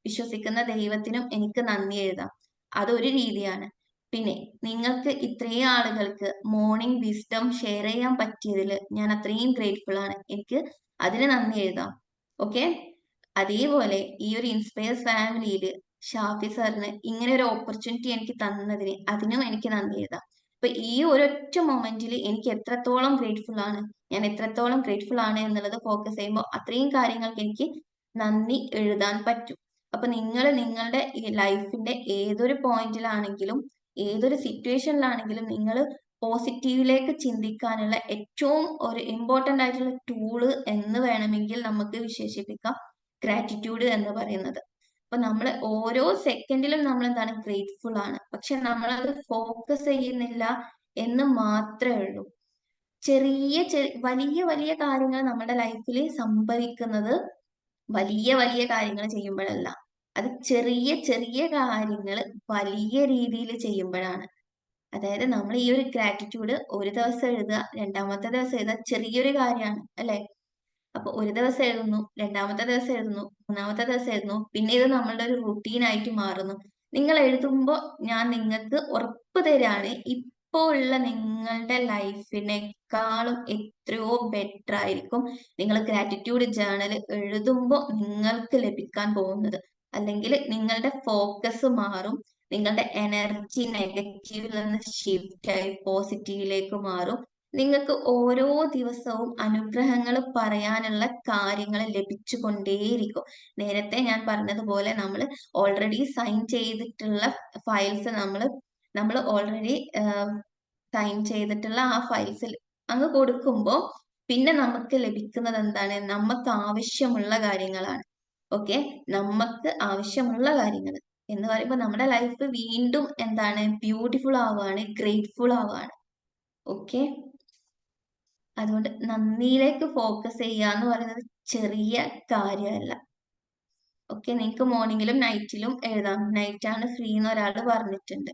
വിശ്വസിക്കുന്ന ദൈവത്തിനും എനിക്ക് നന്ദി എഴുതാം. അതൊരു രീതിയാണ്. പിന്നെ നിങ്ങൾക്ക് ഇത്രയും ആളുകൾക്ക് മോർണിംഗ് വിസ്ഡം ഷെയർ ചെയ്യാൻ പറ്റിയതിൽ ഞാൻ അത്രയും ഗ്രേറ്റ്ഫുൾ ആണ്, എനിക്ക് അതിന് നന്ദി എഴുതാം. ഓക്കെ, അതേപോലെ ഈ ഒരു ഇൻസ്പയർ ഫാമിലിയിൽ ഷാഫി സാറിന് ഇങ്ങനെ ഒരു ഓപ്പർച്യൂണിറ്റി എനിക്ക് തന്നതിന് അതിനും എനിക്ക് നന്ദി എഴുതാം. അപ്പൊ ഈ ഒരൊറ്റ മൊമെന്റിൽ എനിക്ക് എത്രത്തോളം ഗ്രേറ്റ്ഫുൾ ആണ്, ഞാൻ എത്രത്തോളം ഗ്രേറ്റ്ഫുൾ ആണ് എന്നുള്ളത് ഫോക്കസ് ചെയ്യുമ്പോൾ അത്രയും കാര്യങ്ങൾക്ക് എനിക്ക് നന്ദി എഴുതാൻ പറ്റും. അപ്പൊ നിങ്ങൾ നിങ്ങളുടെ ഈ ലൈഫിന്റെ ഏതൊരു പോയിന്റിലാണെങ്കിലും ഏതൊരു സിറ്റുവേഷനിലാണെങ്കിലും നിങ്ങൾ പോസിറ്റീവിലേക്ക് ചിന്തിക്കാനുള്ള ഏറ്റവും ഒരു ഇമ്പോർട്ടൻ്റ് ആയിട്ടുള്ള ടൂള് എന്ന് വേണമെങ്കിൽ നമുക്ക് വിശേഷിപ്പിക്കാം ഗ്രാറ്റിറ്റ്യൂഡ് എന്ന് പറയുന്നത്. അപ്പൊ നമ്മൾ ഓരോ സെക്കൻഡിലും നമ്മൾ എന്താണ് ഗ്രേറ്റ്ഫുൾ ആണ്, പക്ഷെ നമ്മളത് ഫോക്കസ് ചെയ്യുന്നില്ല എന്ന് മാത്രമേ ഉള്ളൂ. വലിയ വലിയ കാര്യങ്ങൾ നമ്മുടെ ലൈഫിൽ സംഭവിക്കുന്നത് വലിയ വലിയ കാര്യങ്ങൾ ചെയ്യുമ്പോഴല്ല, അത് ചെറിയ ചെറിയ കാര്യങ്ങൾ വലിയ രീതിയിൽ ചെയ്യുമ്പോഴാണ്. അതായത് നമ്മൾ ഈ ഒരു ഗ്രാറ്റിറ്റ്യൂഡ് ഒരു ദിവസം എഴുതുക, രണ്ടാമത്തെ ദിവസം എഴുതുക ചെറിയൊരു കാര്യമാണ് അല്ലെ. അപ്പൊ ഒരു ദിവസം എഴുതുന്നു, രണ്ടാമത്തെ ദിവസം എഴുതുന്നു, മൂന്നാമത്തെ ദിവസം എഴുതുന്നു, പിന്നെ ഇത് നമ്മളുടെ ഒരു റുട്ടീനായിട്ട് മാറുന്നു. നിങ്ങൾ എഴുതുമ്പോൾ ഞാൻ നിങ്ങൾക്ക് ഉറപ്പ് തരാണ്, ഇപ്പോ ഉള്ള നിങ്ങളുടെ ലൈഫിനേക്കാളും എത്രയോ ബെറ്റർ ആയിരിക്കും നിങ്ങൾ ഗ്രാറ്റിറ്റ്യൂഡ് ജേണൽ എഴുതുമ്പോൾ നിങ്ങൾക്ക് ലഭിക്കാൻ പോകുന്നത്. അല്ലെങ്കിൽ നിങ്ങളുടെ ഫോക്കസ് മാറും, നിങ്ങളുടെ എനർജി നെഗറ്റീവിൽ നിന്ന് ഷിഫ്റ്റ് ആയി പോസിറ്റീവിലേക്ക് മാറും. നിങ്ങൾക്ക് ഓരോ ദിവസവും അനുഗ്രഹങ്ങൾ പറയാനുള്ള കാര്യങ്ങൾ ലഭിച്ചുകൊണ്ടേയിരിക്കും. നേരത്തെ ഞാൻ പറഞ്ഞതുപോലെ നമ്മൾ ഓൾറെഡി സൈൻ ചെയ്തിട്ടുള്ള ഫയൽസ് നമ്മൾ ഓൾറെഡി സൈൻ ചെയ്തിട്ടുള്ള ആ ഫയൽസിൽ അങ്ങ് കൊടുക്കുമ്പോൾ പിന്നെ നമുക്ക് ലഭിക്കുന്നത് എന്താണ്? നമുക്ക് ആവശ്യമുള്ള കാര്യങ്ങളാണ്. ഓക്കെ, നമുക്ക് ആവശ്യമുള്ള കാര്യങ്ങൾ എന്ന് പറയുമ്പോൾ നമ്മുടെ ലൈഫ് വീണ്ടും എന്താണ് ബ്യൂട്ടിഫുൾ ആവുകയാണ്, ഗ്രേറ്റ്ഫുൾ ആവുകയാണ്. ഓക്കെ, അതുകൊണ്ട് നന്ദിയിലേക്ക് ഫോക്കസ് ചെയ്യുക എന്ന് പറയുന്നത് ചെറിയ കാര്യമല്ല. ഓക്കെ, നിങ്ങൾക്ക് മോർണിംഗിലും നൈറ്റിലും എഴുതാം. നൈറ്റ് ആണ് ഫ്രീ എന്ന് ഒരാൾ പറഞ്ഞിട്ടുണ്ട്.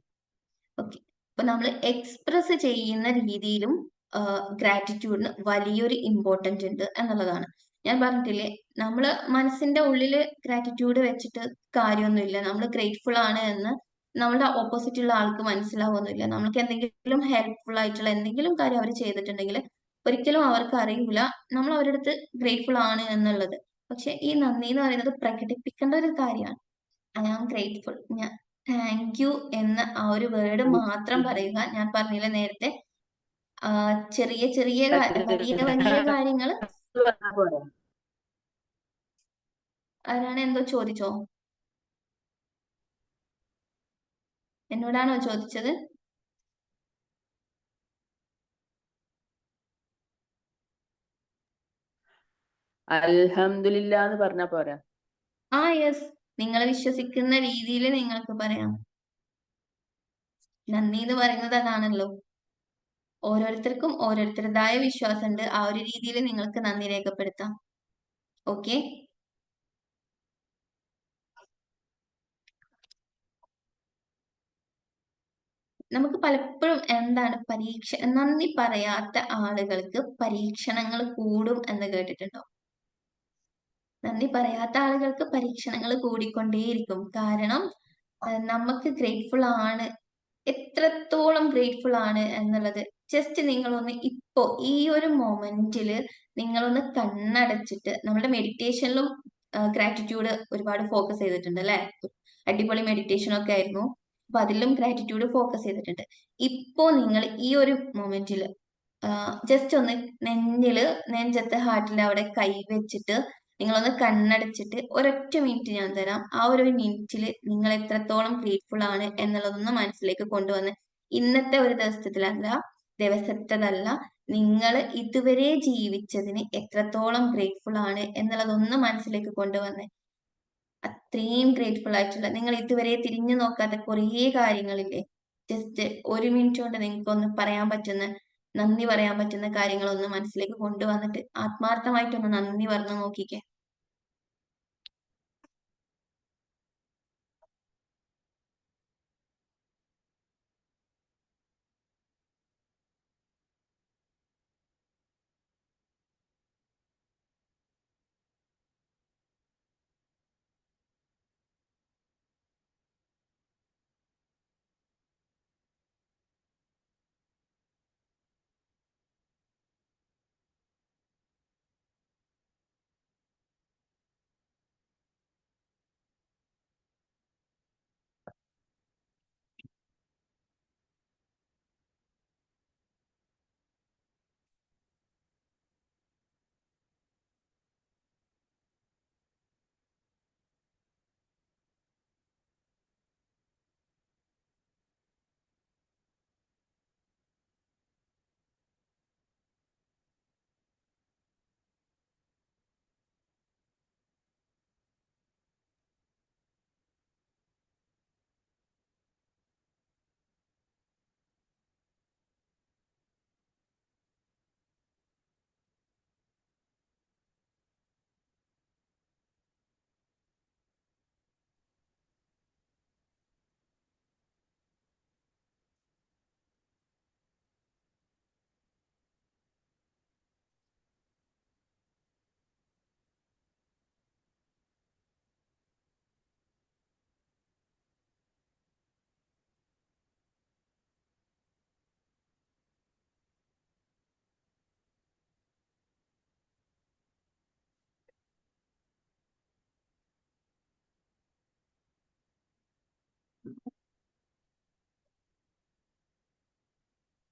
ഓക്കെ, അപ്പൊ നമ്മൾ എക്സ്പ്രസ് ചെയ്യുന്ന രീതിയിലും ഗ്രാറ്റിറ്റ്യൂഡിന് വലിയൊരു ഇമ്പോർട്ടൻറ്റ് ഉണ്ട് എന്നുള്ളതാണ്. ഞാൻ പറഞ്ഞിട്ടില്ലേ, നമ്മൾ മനസ്സിന്റെ ഉള്ളിൽ ഗ്രാറ്റിറ്റ്യൂഡ് വെച്ചിട്ട് കാര്യമൊന്നുമില്ല. നമ്മൾ ഗ്രേറ്റ്ഫുൾ ആണ് എന്ന് നമ്മുടെ ഓപ്പോസിറ്റ് ഉള്ള ആൾക്ക് മനസ്സിലാവുന്നില്ല. നമുക്ക് എന്തെങ്കിലും ഹെൽപ്ഫുൾ ആയിട്ടുള്ള എന്തെങ്കിലും കാര്യം അവർ ചെയ്തിട്ടുണ്ടെങ്കിൽ ഒരിക്കലും അവർക്ക് അറിയില്ല നമ്മൾ അവരുടെ അടുത്ത് ഗ്രേറ്റ്ഫുൾ ആണ് എന്നുള്ളത്. പക്ഷെ ഈ നന്ദി എന്ന് പറയുന്നത് പ്രകടിപ്പിക്കേണ്ട ഒരു കാര്യമാണ്. ഐ ആം ഗ്രേറ്റ്ഫുൾ, ഞാൻ താങ്ക് യു എന്ന ആ ഒരു വേർഡ് മാത്രം പറയുക. ഞാൻ പറഞ്ഞില്ല നേരത്തെ, ചെറിയ ചെറിയ വലിയ വലിയ കാര്യങ്ങൾ. ആരാണ് എന്തോ ചോദിച്ചോ? എന്നോടാണോ ചോദിച്ചത്? അൽഹംദുലില്ലാ എന്ന് പറഞ്ഞാ പോരാ? ആ യെസ്, നിങ്ങൾ വിശ്വസിക്കുന്ന രീതിയിൽ നിങ്ങൾക്ക് പറയാം. നന്ദി എന്ന് പറയുന്നത് അതാണല്ലോ. ഓരോരുത്തർക്കും ഓരോരുത്തരുടേതായ വിശ്വാസമുണ്ട്, ആ ഒരു രീതിയിൽ നിങ്ങൾക്ക് നന്ദി രേഖപ്പെടുത്താം. ഓക്കെ, നമുക്ക് പലപ്പോഴും എന്താണ് നന്ദി പറയാത്ത ആളുകൾക്ക് പരീക്ഷണങ്ങൾ കൂടും എന്ന് കേട്ടിട്ടുണ്ടോ? നന്ദി പറയാത്ത ആളുകൾക്ക് പരീക്ഷണങ്ങൾ കൂടിക്കൊണ്ടേയിരിക്കും. കാരണം നമുക്ക് ഗ്രേറ്റ്ഫുൾ ആണ്, എത്രത്തോളം ഗ്രേറ്റ്ഫുൾ ആണ് എന്നുള്ളത് ജസ്റ്റ് നിങ്ങളൊന്ന് ഇപ്പോ ഈ ഒരു മൊമെന്റിൽ നിങ്ങളൊന്ന് കണ്ണടച്ചിട്ട്, നമ്മുടെ മെഡിറ്റേഷനിലും ഗ്രാറ്റിറ്റ്യൂഡ് ഒരുപാട് ഫോക്കസ് ചെയ്തിട്ടുണ്ട് അല്ലെ. അടിപൊളി മെഡിറ്റേഷൻ ഒക്കെ ആയിരുന്നു. അപ്പൊ അതിലും ഗ്രാറ്റിറ്റ്യൂഡ് ഫോക്കസ് ചെയ്തിട്ടുണ്ട്. ഇപ്പോ നിങ്ങൾ ഈ ഒരു മൊമെന്റിൽ ജസ്റ്റ് ഒന്ന് നെഞ്ചത്ത് ഹാർട്ടിൽ അവിടെ കൈ വെച്ചിട്ട് നിങ്ങളൊന്ന് കണ്ണടച്ചിട്ട് ഒരൊറ്റ മിനിറ്റ് ഞാൻ തരാം. ആ ഒരു മിനിറ്റിൽ നിങ്ങൾ എത്രത്തോളം ഗ്രേറ്റ്ഫുൾ ആണ് എന്നുള്ളതൊന്ന് മനസ്സിലേക്ക് കൊണ്ടുവന്ന്, ഇന്നത്തെ ഒരു ദിവസത്തതല്ല, നിങ്ങൾ ഇതുവരെ ജീവിച്ചതിന് എത്രത്തോളം ഗ്രേറ്റ്ഫുൾ ആണ് എന്നുള്ളതൊന്ന് മനസ്സിലേക്ക് കൊണ്ടുവന്ന്, അത്രയും ഗ്രേറ്റ്ഫുൾ ആയിട്ടുള്ള നിങ്ങൾ ഇതുവരെ തിരിഞ്ഞു നോക്കാത്ത കുറേ കാര്യങ്ങളില്ലേ, ജസ്റ്റ് ഒരു മിനിറ്റ് കൊണ്ട് നിങ്ങൾക്കൊന്ന് പറയാൻ പറ്റുന്ന, നന്ദി പറയാൻ പറ്റുന്ന കാര്യങ്ങളൊന്ന് മനസ്സിലേക്ക് കൊണ്ടുവന്നിട്ട് ആത്മാർത്ഥമായിട്ടൊന്ന് നന്ദി പറഞ്ഞു നോക്കിക്കേ.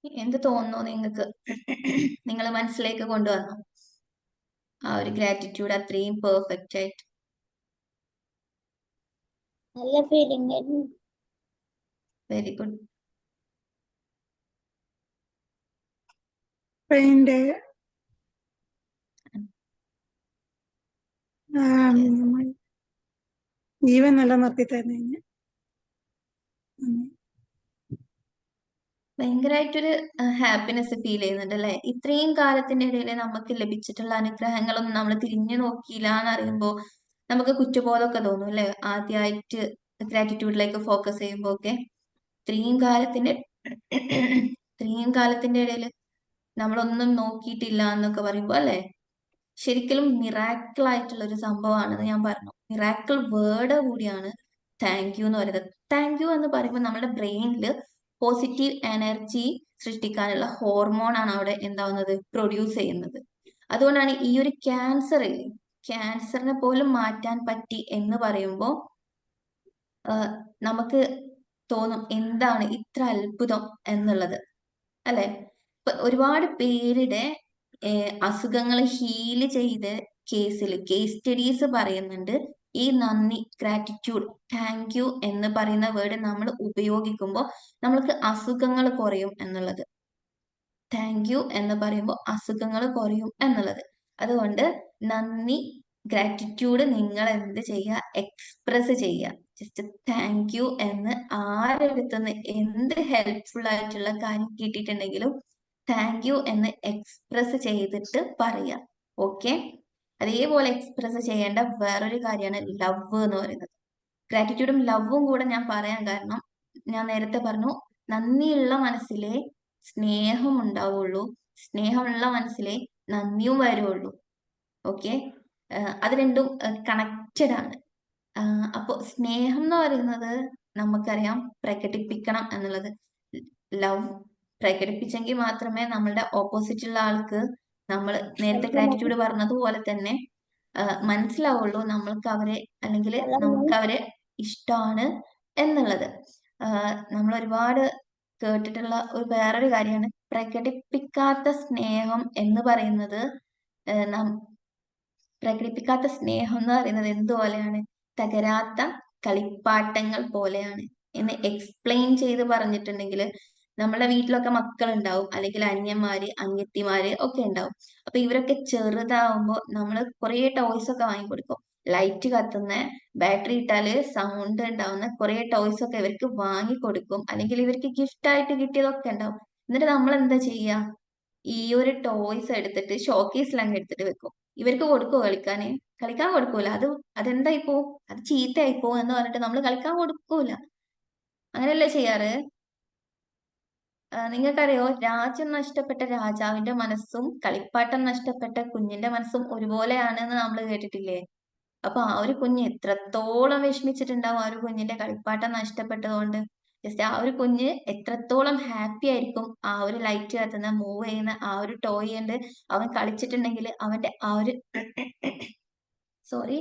എന്ത് തോന്നുന്നു നിങ്ങൾക്ക്? നിങ്ങൾ മനസ്സിലേക്ക് കൊണ്ടുവന്നു ആ ഒരു ഗ്രാറ്റിറ്റ്യൂഡ് അത്രയും പെർഫെക്റ്റ് ആയിട്ട്? നല്ല ഫീലിംഗ് ആയിരുന്നു. Very good. അതിന്റെ ജീവൻ നിലനിർത്തി തരുന്നതിന് ഭയങ്കരമായിട്ടൊരു ഹാപ്പിനെസ് ഫീൽ ചെയ്യുന്നുണ്ട് അല്ലെ? ഇത്രയും കാലത്തിന്റെ ഇടയിൽ നമുക്ക് ലഭിച്ചിട്ടുള്ള അനുഗ്രഹങ്ങളൊന്നും നമ്മൾ തിരിഞ്ഞു നോക്കിയില്ല എന്ന് അറിയുമ്പോൾ നമുക്ക് കുറ്റബോധമൊക്കെ തോന്നും അല്ലെ? ആദ്യമായിട്ട് ഗ്രാറ്റിറ്റ്യൂഡിലേക്ക് ഫോക്കസ് ചെയ്യുമ്പോൾ ഒക്കെ ഇത്രയും കാലത്തിന്റെ ഇടയിൽ നമ്മളൊന്നും നോക്കിയിട്ടില്ല എന്നൊക്കെ പറയുമ്പോൾ അല്ലെ, ശരിക്കും മിറാക്കിൾ ആയിട്ടുള്ള ഒരു സംഭവമാണെന്ന് ഞാൻ പറഞ്ഞു. മിറാക്കിൾ വേർഡ് കൂടിയാണ് താങ്ക് യു എന്ന് പറയുന്നത്. താങ്ക് യു എന്ന് പറയുമ്പോൾ നമ്മുടെ ബ്രെയിനിൽ പോസിറ്റീവ് എനർജി സൃഷ്ടിക്കാനുള്ള ഹോർമോൺ ആണ് അവിടെ എന്താവുന്നത്, പ്രൊഡ്യൂസ് ചെയ്യുന്നത്. അതുകൊണ്ടാണ് ഈ ഒരു ക്യാൻസറിനെ പോലും മാറ്റാൻ പറ്റി എന്ന് പറയുമ്പോൾ നമുക്ക് തോന്നും എന്താണ് ഇത്ര അത്ഭുതം എന്നുള്ളത് അല്ലെ? ഇപ്പൊ ഒരുപാട് പേരുടെ അസുഖങ്ങൾ ഹീല് ചെയ്ത കേസ് സ്റ്റഡീസ് പറയുന്നുണ്ട് ഈ നന്ദി, ഗ്രാറ്റിറ്റ്യൂഡ്, താങ്ക് യു എന്ന് പറയുന്ന വേർഡ് നമ്മൾ ഉപയോഗിക്കുമ്പോൾ നമ്മൾക്ക് അസുഖങ്ങൾ കുറയും എന്നുള്ളത്. താങ്ക് യു എന്ന് പറയുമ്പോൾ അസുഖങ്ങൾ കുറയും എന്നുള്ളത്. അതുകൊണ്ട് നന്ദി, ഗ്രാറ്റിറ്റ്യൂഡ് നിങ്ങൾ എന്ത് ചെയ്യുക, എക്സ്പ്രസ് ചെയ്യുക. ജസ്റ്റ് താങ്ക് യു എന്ന് ആരെടുത്തുനിന്ന് എന്ത് ഹെൽപ്ഫുൾ ആയിട്ടുള്ള കാര്യം കിട്ടിയിട്ടുണ്ടെങ്കിലും താങ്ക് യു എന്ന് എക്സ്പ്രസ് ചെയ്തിട്ട് പറയാം. ഓക്കെ, അതേപോലെ എക്സ്പ്രസ് ചെയ്യേണ്ട വേറൊരു കാര്യമാണ് ലവ് എന്ന് പറയുന്നത്. ഗ്രാറ്റിറ്റ്യൂഡും ലവും കൂടെ ഞാൻ പറയാൻ കാരണം, ഞാൻ നേരത്തെ പറഞ്ഞു നന്ദിയുള്ള മനസ്സിലെ സ്നേഹം ഉണ്ടാവുള്ളൂ, സ്നേഹമുള്ള മനസ്സിലെ നന്ദിയും വരുള്ളൂ. ഓക്കെ, അത് രണ്ടും കണക്റ്റഡ് ആണ്. അപ്പോൾ സ്നേഹം എന്ന് പറയുന്നത് നമുക്കറിയാം പ്രകടിപ്പിക്കണം എന്നുള്ളത്. ലവ് പ്രകടിപ്പിച്ചെങ്കിൽ മാത്രമേ നമ്മളുടെ ഓപ്പോസിറ്റുള്ള ആൾക്ക് നമ്മൾ നേരത്തെ ഗ്രാറ്റിറ്റ്യൂഡ് പറഞ്ഞതുപോലെ തന്നെ മനസ്സിലാവുള്ളൂ നമ്മൾക്ക് അവരെ, അല്ലെങ്കിൽ നമുക്ക് അവരെ ഇഷ്ടമാണ് എന്നുള്ളത്. നമ്മൾ ഒരുപാട് കേട്ടിട്ടുള്ള ഒരു വേറൊരു കാര്യമാണ് പ്രകടിപ്പിക്കാത്ത സ്നേഹം എന്ന് പറയുന്നത്. പ്രകടിപ്പിക്കാത്ത സ്നേഹം എന്ന് പറയുന്നത് എന്തുപോലെയാണ്? തകരാത്ത കളിപ്പാട്ടങ്ങൾ പോലെയാണ് എന്ന് എക്സ്പ്ലെയിൻ ചെയ്ത് പറഞ്ഞിട്ടുണ്ടെങ്കിൽ, നമ്മുടെ വീട്ടിലൊക്കെ മക്കളുണ്ടാവും, അല്ലെങ്കിൽ അനിയന്മാര്, അനിയത്തിമാര് ഒക്കെ ഉണ്ടാവും. അപ്പൊ ഇവരൊക്കെ ചെറുതാവുമ്പോൾ നമ്മൾ കുറെ ടോയ്സ് ഒക്കെ വാങ്ങിക്കൊടുക്കും. ലൈറ്റ് കത്തുന്ന, ബാറ്ററി ഇട്ടാല് സൗണ്ട് ഉണ്ടാവുന്ന കുറെ ടോയ്സ് ഒക്കെ ഇവർക്ക് വാങ്ങിക്കൊടുക്കും, അല്ലെങ്കിൽ ഇവർക്ക് ഗിഫ്റ്റ് ആയിട്ട് കിട്ടിയതൊക്കെ ഉണ്ടാവും. എന്നിട്ട് നമ്മൾ എന്താ ചെയ്യാ? ഈ ഒരു ടോയ്സ് എടുത്തിട്ട് ഷോക്കേസിൽ അങ്ങ് എടുത്തിട്ട് വെക്കും. ഇവർക്ക് കൊടുക്കുവോ കളിക്കാന്? കളിക്കാൻ കൊടുക്കൂല. അതെന്തായിപ്പോ, അത് ചീത്തയായിപ്പോ എന്ന് പറഞ്ഞിട്ട് നമ്മൾ കളിക്കാൻ കൊടുക്കൂല. അങ്ങനെയല്ലേ ചെയ്യാറ്? നിങ്ങൾക്കറിയോ, രാജ്യം നഷ്ടപ്പെട്ട രാജാവിന്റെ മനസ്സും കളിപ്പാട്ടം നഷ്ടപ്പെട്ട കുഞ്ഞിന്റെ മനസ്സും ഒരുപോലെയാണെന്ന് നമ്മൾ കേട്ടിട്ടില്ലേ? അപ്പൊ ആ ഒരു കുഞ്ഞ് എത്രത്തോളം വിഷമിച്ചിട്ടുണ്ടാവും ആ ഒരു കുഞ്ഞിന്റെ കളിപ്പാട്ടം നഷ്ടപ്പെട്ടതുകൊണ്ട്. ജസ്റ്റ് ആ ഒരു കുഞ്ഞ് എത്രത്തോളം ഹാപ്പി ആയിരിക്കും ആ ഒരു ലൈറ്റ് കത്തുന്ന, മൂവ് ചെയ്യുന്ന ആ ഒരു ടോയ് കൊണ്ട് അവൻ കളിച്ചിട്ടുണ്ടെങ്കിൽ അവന്റെ ആ ഒരു സോറി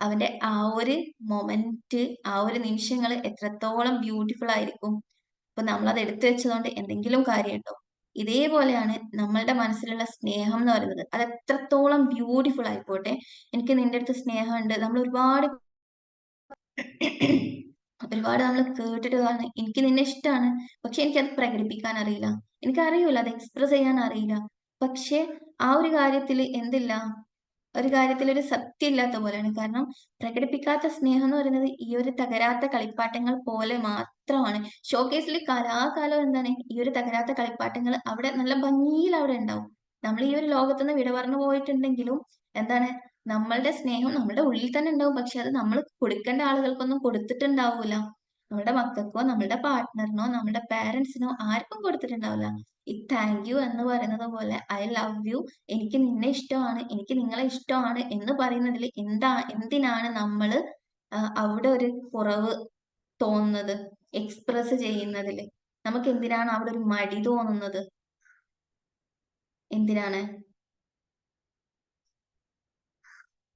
അവന്റെ ആ ഒരു മൊമെന്റ്, ആ ഒരു നിമിഷങ്ങൾ എത്രത്തോളം ബ്യൂട്ടിഫുൾ ആയിരിക്കും. അപ്പൊ നമ്മൾ അത് എടുത്തു വെച്ചതുകൊണ്ട് എന്തെങ്കിലും കാര്യമുണ്ടോ? ഇതേപോലെയാണ് നമ്മളുടെ മനസ്സിലുള്ള സ്നേഹം എന്ന് പറയുന്നത്. അത് എത്രത്തോളം ബ്യൂട്ടിഫുൾ ആയിക്കോട്ടെ, എനിക്ക് നിന്റെ അടുത്ത് സ്നേഹമുണ്ട്, നമ്മൾ ഒരുപാട് നമ്മൾ കേട്ടിട്ട് കാണും, എനിക്ക് നിന്നെ ഇഷ്ടമാണ്, പക്ഷെ എനിക്കത് പ്രകടിപ്പിക്കാൻ അറിയില്ല, എനിക്കറിയൂല, അത് എക്സ്പ്രസ് ചെയ്യാൻ അറിയില്ല. പക്ഷെ ആ ഒരു കാര്യത്തിൽ എന്തില്ല, ഒരു കാര്യത്തിൽ ഒരു സത്യം ഇല്ലാത്ത പോലെയാണ്. കാരണം പ്രകടിപ്പിക്കാത്ത സ്നേഹം എന്ന് പറയുന്നത് ഈ ഒരു തകരാത്ത കളിപ്പാട്ടങ്ങൾ പോലെ മാത്രമാണ്. ഷോക്കേസിൽ കലാകാലം എന്താണ്, ഈ ഒരു തകരാത്ത കളിപ്പാട്ടങ്ങൾ അവിടെ നല്ല ഭംഗിയിൽ അവിടെ ഉണ്ടാവും. നമ്മൾ ഈ ഒരു ലോകത്തുനിന്ന് വിട പറഞ്ഞു പോയിട്ടുണ്ടെങ്കിലും എന്താണ്, നമ്മളുടെ സ്നേഹം നമ്മളുടെ ഉള്ളിൽ തന്നെ ഉണ്ടാവും. പക്ഷെ അത് നമ്മൾ കൊടുക്കേണ്ട ആളുകൾക്കൊന്നും കൊടുത്തിട്ടുണ്ടാവൂല. നമ്മുടെ മക്കൾക്കോ, നമ്മുടെ പാർട്ട്ണറിനോ, നമ്മുടെ പാരന്റ്സിനോ ആർക്കും കൊടുത്തിട്ടുണ്ടാവില്ല. ഈ താങ്ക് യു എന്ന് പറയുന്നത് പോലെ ഐ ലവ് യു, എനിക്ക് നിന്നെ ഇഷ്ടമാണ്, എനിക്ക് നിങ്ങളെ ഇഷ്ടമാണ് എന്ന് പറയുന്നതിൽ എന്തിനാണ് നമ്മൾ അവിടെ ഒരു കുറവ് തോന്നുന്നത്? എക്സ്പ്രസ് ചെയ്യുന്നതിൽ നമുക്ക് എന്തിനാണ് അവിടെ ഒരു മടി തോന്നുന്നത്? എന്തിനാണ്?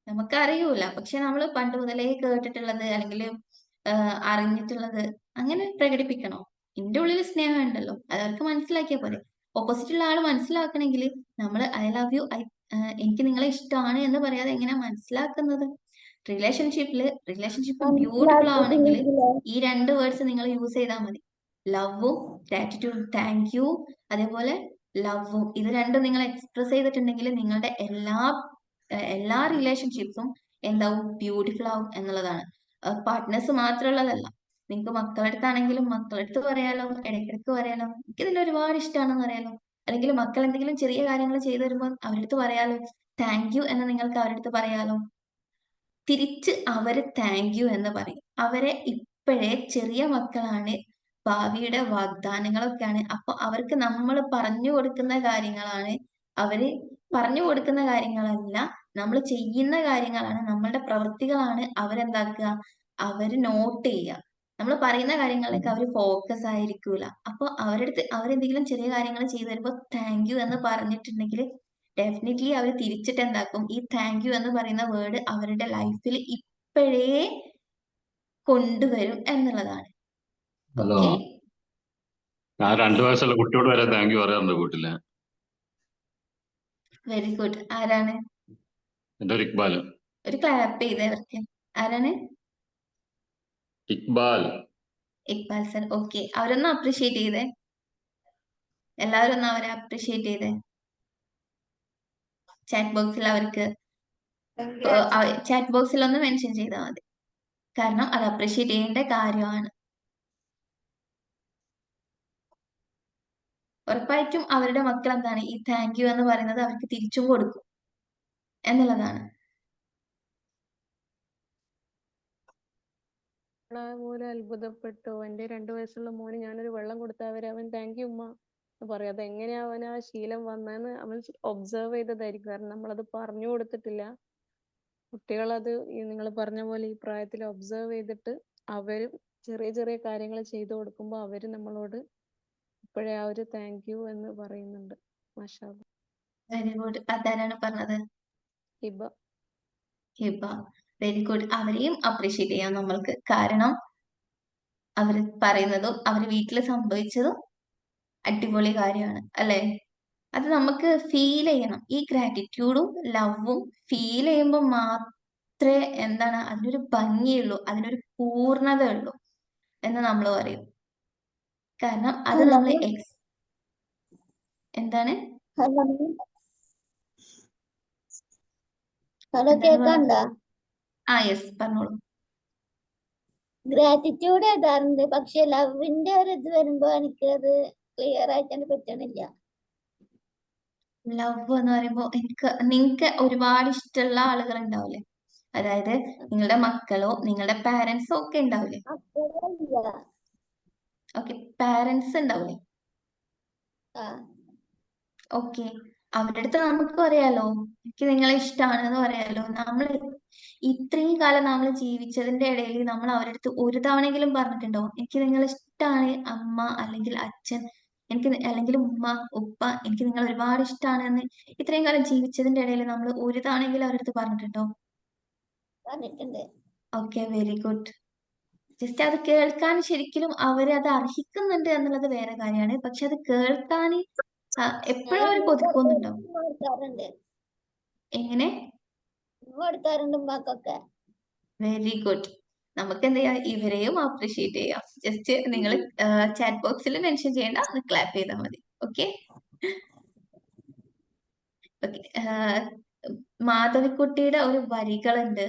നമുക്കറിയൂല, പക്ഷെ നമ്മൾ പണ്ട് മുതലേ കേട്ടിട്ടുള്ളത് അല്ലെങ്കിൽ അറിഞ്ഞിട്ടുള്ളത് അങ്ങനെ പ്രകടിപ്പിക്കണോ? എന്റെ ഉള്ളിൽ സ്നേഹം ഉണ്ടല്ലോ, അത് അവർക്ക് മനസ്സിലാക്കിയാൽ പോലെ. ഓപ്പോസിറ്റ് ഉള്ള ആള് മനസ്സിലാക്കണമെങ്കിൽ നമ്മൾ ഐ ലവ് യു, എനിക്ക് നിങ്ങളെ ഇഷ്ടമാണ് എന്ന് പറയാതെ എങ്ങനെയാ മനസ്സിലാക്കുന്നത്? റിലേഷൻഷിപ്പ് ബ്യൂട്ടിഫുൾ ആവണമെങ്കിൽ മനസ്സിലാക്കിയിട്ടില്ലെങ്കിലോ? ഈ രണ്ട് വേർഡ്സ് നിങ്ങൾ യൂസ് ചെയ്താൽ മതി. ലവും ഗ്രാറ്റിറ്റ്യൂഡ്, താങ്ക് യു, അതേപോലെ ലവും. ഇത് രണ്ടും നിങ്ങൾ എക്സ്പ്രസ് ചെയ്തിട്ടുണ്ടെങ്കിൽ നിങ്ങളുടെ എല്ലാ റിലേഷൻഷിപ്സും എന്താവും? ബ്യൂട്ടിഫുൾ ആവും എന്നുള്ളതാണ്. പാർട്ട്നേഴ്സ് മാത്രമുള്ളതല്ല, നിങ്ങൾക്ക് മക്കളടുത്താണെങ്കിലും മക്കളടുത്ത് പറയാലോ, ഇടയ്ക്കിടയ്ക്ക് പറയാലോ, എനിക്ക് ഇതിൽ ഒരുപാട് ഇഷ്ടമാണെന്ന് പറയാലോ. അല്ലെങ്കിൽ മക്കൾ എന്തെങ്കിലും ചെറിയ കാര്യങ്ങൾ ചെയ്തു തരുമ്പോൾ അവരടുത്ത് പറയാലോ, താങ്ക് യു എന്ന് നിങ്ങൾക്ക് അവരടുത്ത് പറയാലോ. തിരിച്ച് അവര് താങ്ക് യു എന്ന് പറയും. അവരെ ഇപ്പോഴേ ചെറിയ മക്കളാണ്, ഭാവിയുടെ വാഗ്ദാനങ്ങളൊക്കെയാണ്. അപ്പൊ അവർക്ക് നമ്മൾ പറഞ്ഞു കൊടുക്കുന്ന കാര്യങ്ങളാണ്, അവര് പറഞ്ഞു കൊടുക്കുന്ന കാര്യങ്ങളല്ല, നമ്മൾ ചെയ്യുന്ന കാര്യങ്ങളാണ്, നമ്മളുടെ പ്രവൃത്തികളാണ് അവരെന്താക്കുക, അവര് നോട്ട് ചെയ്യുക. നമ്മൾ പറയുന്ന കാര്യങ്ങളിലേക്ക് അവർ ഫോക്കസ് ആയിരിക്കൂല. അപ്പൊ അവരടുത്ത് അവരെന്തെങ്കിലും ചെറിയ കാര്യങ്ങൾ ചെയ്തു തരുമ്പോൾ താങ്ക് യു എന്ന് പറഞ്ഞിട്ടുണ്ടെങ്കിൽ ഡെഫിനറ്റ്ലി അവർ തിരിച്ചിട്ട് എന്താക്കും, ഈ താങ്ക് യു എന്ന് പറയുന്ന വേർഡ് അവരുടെ ലൈഫിൽ ഇപ്പോഴേ കൊണ്ടുവരും എന്നുള്ളതാണ്. ഹലോ, ഓക്കെ, ഞാൻ 2 വയസ്സുള്ള കുട്ടിയോട് വരെ താങ്ക് യു പറയാറുണ്ട് വീട്ടില്. Very good. ആരാണ്? എന്റെ ഒരു ഇക്ബാൽ. ഒരു ക്ലാപ്പ് ചെയ്തേ അവർക്ക്. ആരാണ്? ഇക്ബാൽ. ഇക്ബാൽ സർ. ഓക്കെ, അവരൊന്ന് അപ്രീഷിയേറ്റ് ചെയ്തേ. എല്ലാവരും ഒന്ന് അവരെ അപ്രീഷിയേറ്റ് ചെയ്തേ. ചാറ്റ് ബോക്സിൽ അവർക്ക് ചാറ്റ് ബോക്സിൽ ഒന്ന് മെൻഷൻ ചെയ്താൽ മതി. കാരണം അത് അപ്രീഷിയേറ്റ് ചെയ്യേണ്ട കാര്യമാണ്. ഉറപ്പായിട്ടും അവരുടെ മക്കൾ എന്താണ്, ഈ താങ്ക് യു എന്ന് പറയുന്നത് അവർക്ക് തിരിച്ചും കൊടുക്കും എന്നുള്ളതാണ്. പോലും അത്ഭുതപ്പെട്ടു. എൻ്റെ 2 വയസ്സുള്ള മോന് ഞാനൊരു വെള്ളം കൊടുത്താൽ വരെ അവൻ താങ്ക് യു ഉമ്മ എന്ന് പറയും. അതെങ്ങനെയാ അവൻ ആ ശീലം വന്നതെന്ന് അവൻ ഒബ്സർവ് ചെയ്തതായിരിക്കും. കാരണം നമ്മളത് പറഞ്ഞു കൊടുത്തിട്ടില്ല. കുട്ടികളത് നിങ്ങൾ പറഞ്ഞ പോലെ ഈ പ്രായത്തിൽ ഒബ്സർവ് ചെയ്തിട്ട് അവരും ചെറിയ ചെറിയ കാര്യങ്ങൾ ചെയ്തു കൊടുക്കുമ്പോൾ അവര് നമ്മളോട് ഇപ്പോഴേ ആ ഒരു താങ്ക് യു എന്ന് പറയുന്നുണ്ട്. മാഷാ അല്ലാ. Very good. അതാരാണ് പറഞ്ഞത്? ഹിബ. ഹിബ. Very good. അവരെയും അപ്രീഷിയേറ്റ് ചെയ്യാം നമ്മൾക്ക്. കാരണം അവർ പറയുന്നതും അവർ വീട്ടിൽ സംഭവിച്ചതും അടിപൊളി കാര്യമാണ് അല്ലെ? അത് നമുക്ക് ഫീൽ ചെയ്യണം. ഈ ഗ്രാറ്റിറ്റ്യൂഡും ലവും ഫീൽ ചെയ്യുമ്പോൾ മാത്രമേ എന്താണ് അതിനൊരു ഭംഗിയുള്ളൂ, അതിനൊരു പൂർണ്ണത ഉള്ളൂ എന്ന് നമ്മൾ പറയും. കാരണം അത് ഹലോ നമ്മൾ എന്താണ് ഹലോ ഹലോ എന്താണ് കേക്കണ്ട? യെസ്, പറഞ്ഞോളൂ. ഗ്രാറ്റിറ്റ്യൂഡ് എഴുതാറുണ്ട്, പക്ഷെ ലവിന്റെ ഒരു ഇത് വരുമ്പോ എനിക്കത് ക്ലിയർ ആയിട്ട് പറ്റണില്ല. ലവ് എന്ന് പറയുമ്പോൾ നിങ്ങൾക്ക് ഒരുപാട് ഇഷ്ടമുള്ള ആളുകൾ ഉണ്ടാവില്ലേ? അതായത് നിങ്ങളുടെ മക്കളോ നിങ്ങളുടെ പാരന്റ്സോ ഒക്കെ ഉണ്ടാവില്ലേ? അപ്പോഴില്ല. ഓക്കെ, പാരന്റ്സ് ഉണ്ടാവില്ലേ? ആ ഓക്കെ, അവരുടെ അടുത്ത് നമുക്ക് പറയാലോ, എനിക്ക് നിങ്ങളെ ഇഷ്ടമാണ് പറയാലോ. നമ്മൾ ഇത്രയും കാലം നമ്മൾ ജീവിച്ചതിന്റെ ഇടയിൽ നമ്മൾ അവരുടെ അടുത്ത് ഒരു തവണയെങ്കിലും പറഞ്ഞിട്ടുണ്ടോ, എനിക്ക് നിങ്ങളെ ഇഷ്ടമാണ് അമ്മ അല്ലെങ്കിൽ അച്ഛൻ, അല്ലെങ്കിൽ ഉമ്മ ഉപ്പ, എനിക്ക് നിങ്ങൾ ഒരുപാട് ഇഷ്ടമാണ് എന്ന് ഇത്രയും കാലം ജീവിച്ചതിന്റെ ഇടയിൽ നമ്മൾ ഒരു തവണയെങ്കിലും അവരുടെ അടുത്ത് പറഞ്ഞിട്ടുണ്ടോ? പറഞ്ഞിട്ടുണ്ട്. Okay, very good. ജസ്റ്റ് അത് കേൾക്കാൻ ശരിക്കും അവരത് അർഹിക്കുന്നുണ്ട് എന്നുള്ളത് വേറെ കാര്യമാണ്. പക്ഷെ അത് കേൾക്കാൻ എപ്പോഴും അവർ കൊതിക്കുന്നുണ്ടോ? കൊടുക്കാറുണ്ട് എങ്ങനെ? കൊടുക്കാറുണ്ട് ഉമ്മാക്കൊക്കെ. Very good. നമുക്ക് എന്ത് ചെയ്യാം, ഇവരെയും അപ്രീഷിയേറ്റ് ചെയ്യാം. ജസ്റ്റ് നിങ്ങൾ ചാറ്റ് ബോക്സിൽ മെൻഷൻ ചെയ്യേണ്ട, ഒന്ന് ക്ലാപ്പ് ചെയ്താൽ മതി. Okay okay. മാധവിക്കുട്ടിയുടെ ഒരു വരികളുണ്ട്.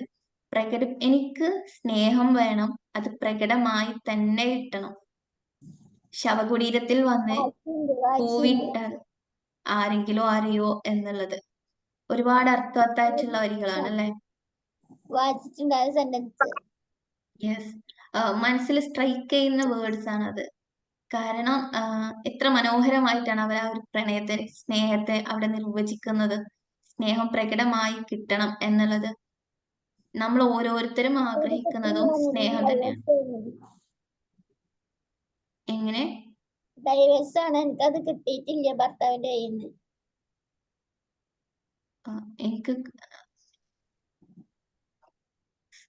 എനിക്ക് സ്നേഹം വേണം, അത് പ്രകടമായി തന്നെ കിട്ടണം. ശവകുടീരത്തിൽ വന്ന് വായിച്ചിട്ടുണ്ട്. പൂവിട്ടാൽ ആരെങ്കിലും അറിയോ എന്നുള്ളത് ഒരുപാട് അർത്ഥവത്തായിട്ടുള്ള വരികളാണ് അല്ലെ? വായിച്ചിട്ടുണ്ട് ആ സെന്റൻസ്. യെസ്, മനസ്സിൽ സ്ട്രൈക്ക് ചെയ്യുന്ന വേർഡ്സ് ആണ് അത്. കാരണം എത്ര മനോഹരമായിട്ടാണ് അവർ ആ ഒരു പ്രണയത്തെ, സ്നേഹത്തെ അവിടെ നിർവചിക്കുന്നത്. സ്നേഹം പ്രകടമായി കിട്ടണം എന്നുള്ളത് നമ്മൾ ഓരോരുത്തരും ആഗ്രഹിക്കുന്നതും സ്നേഹം തന്നെയാണ്. എങ്ങനെ? ഡൈവേഴ്സ് ആണ്, എനിക്കത് കിട്ടിയിട്ടില്ല ഭർത്താവിന്റെ കയ്യിൽ നിന്ന്. എനിക്ക്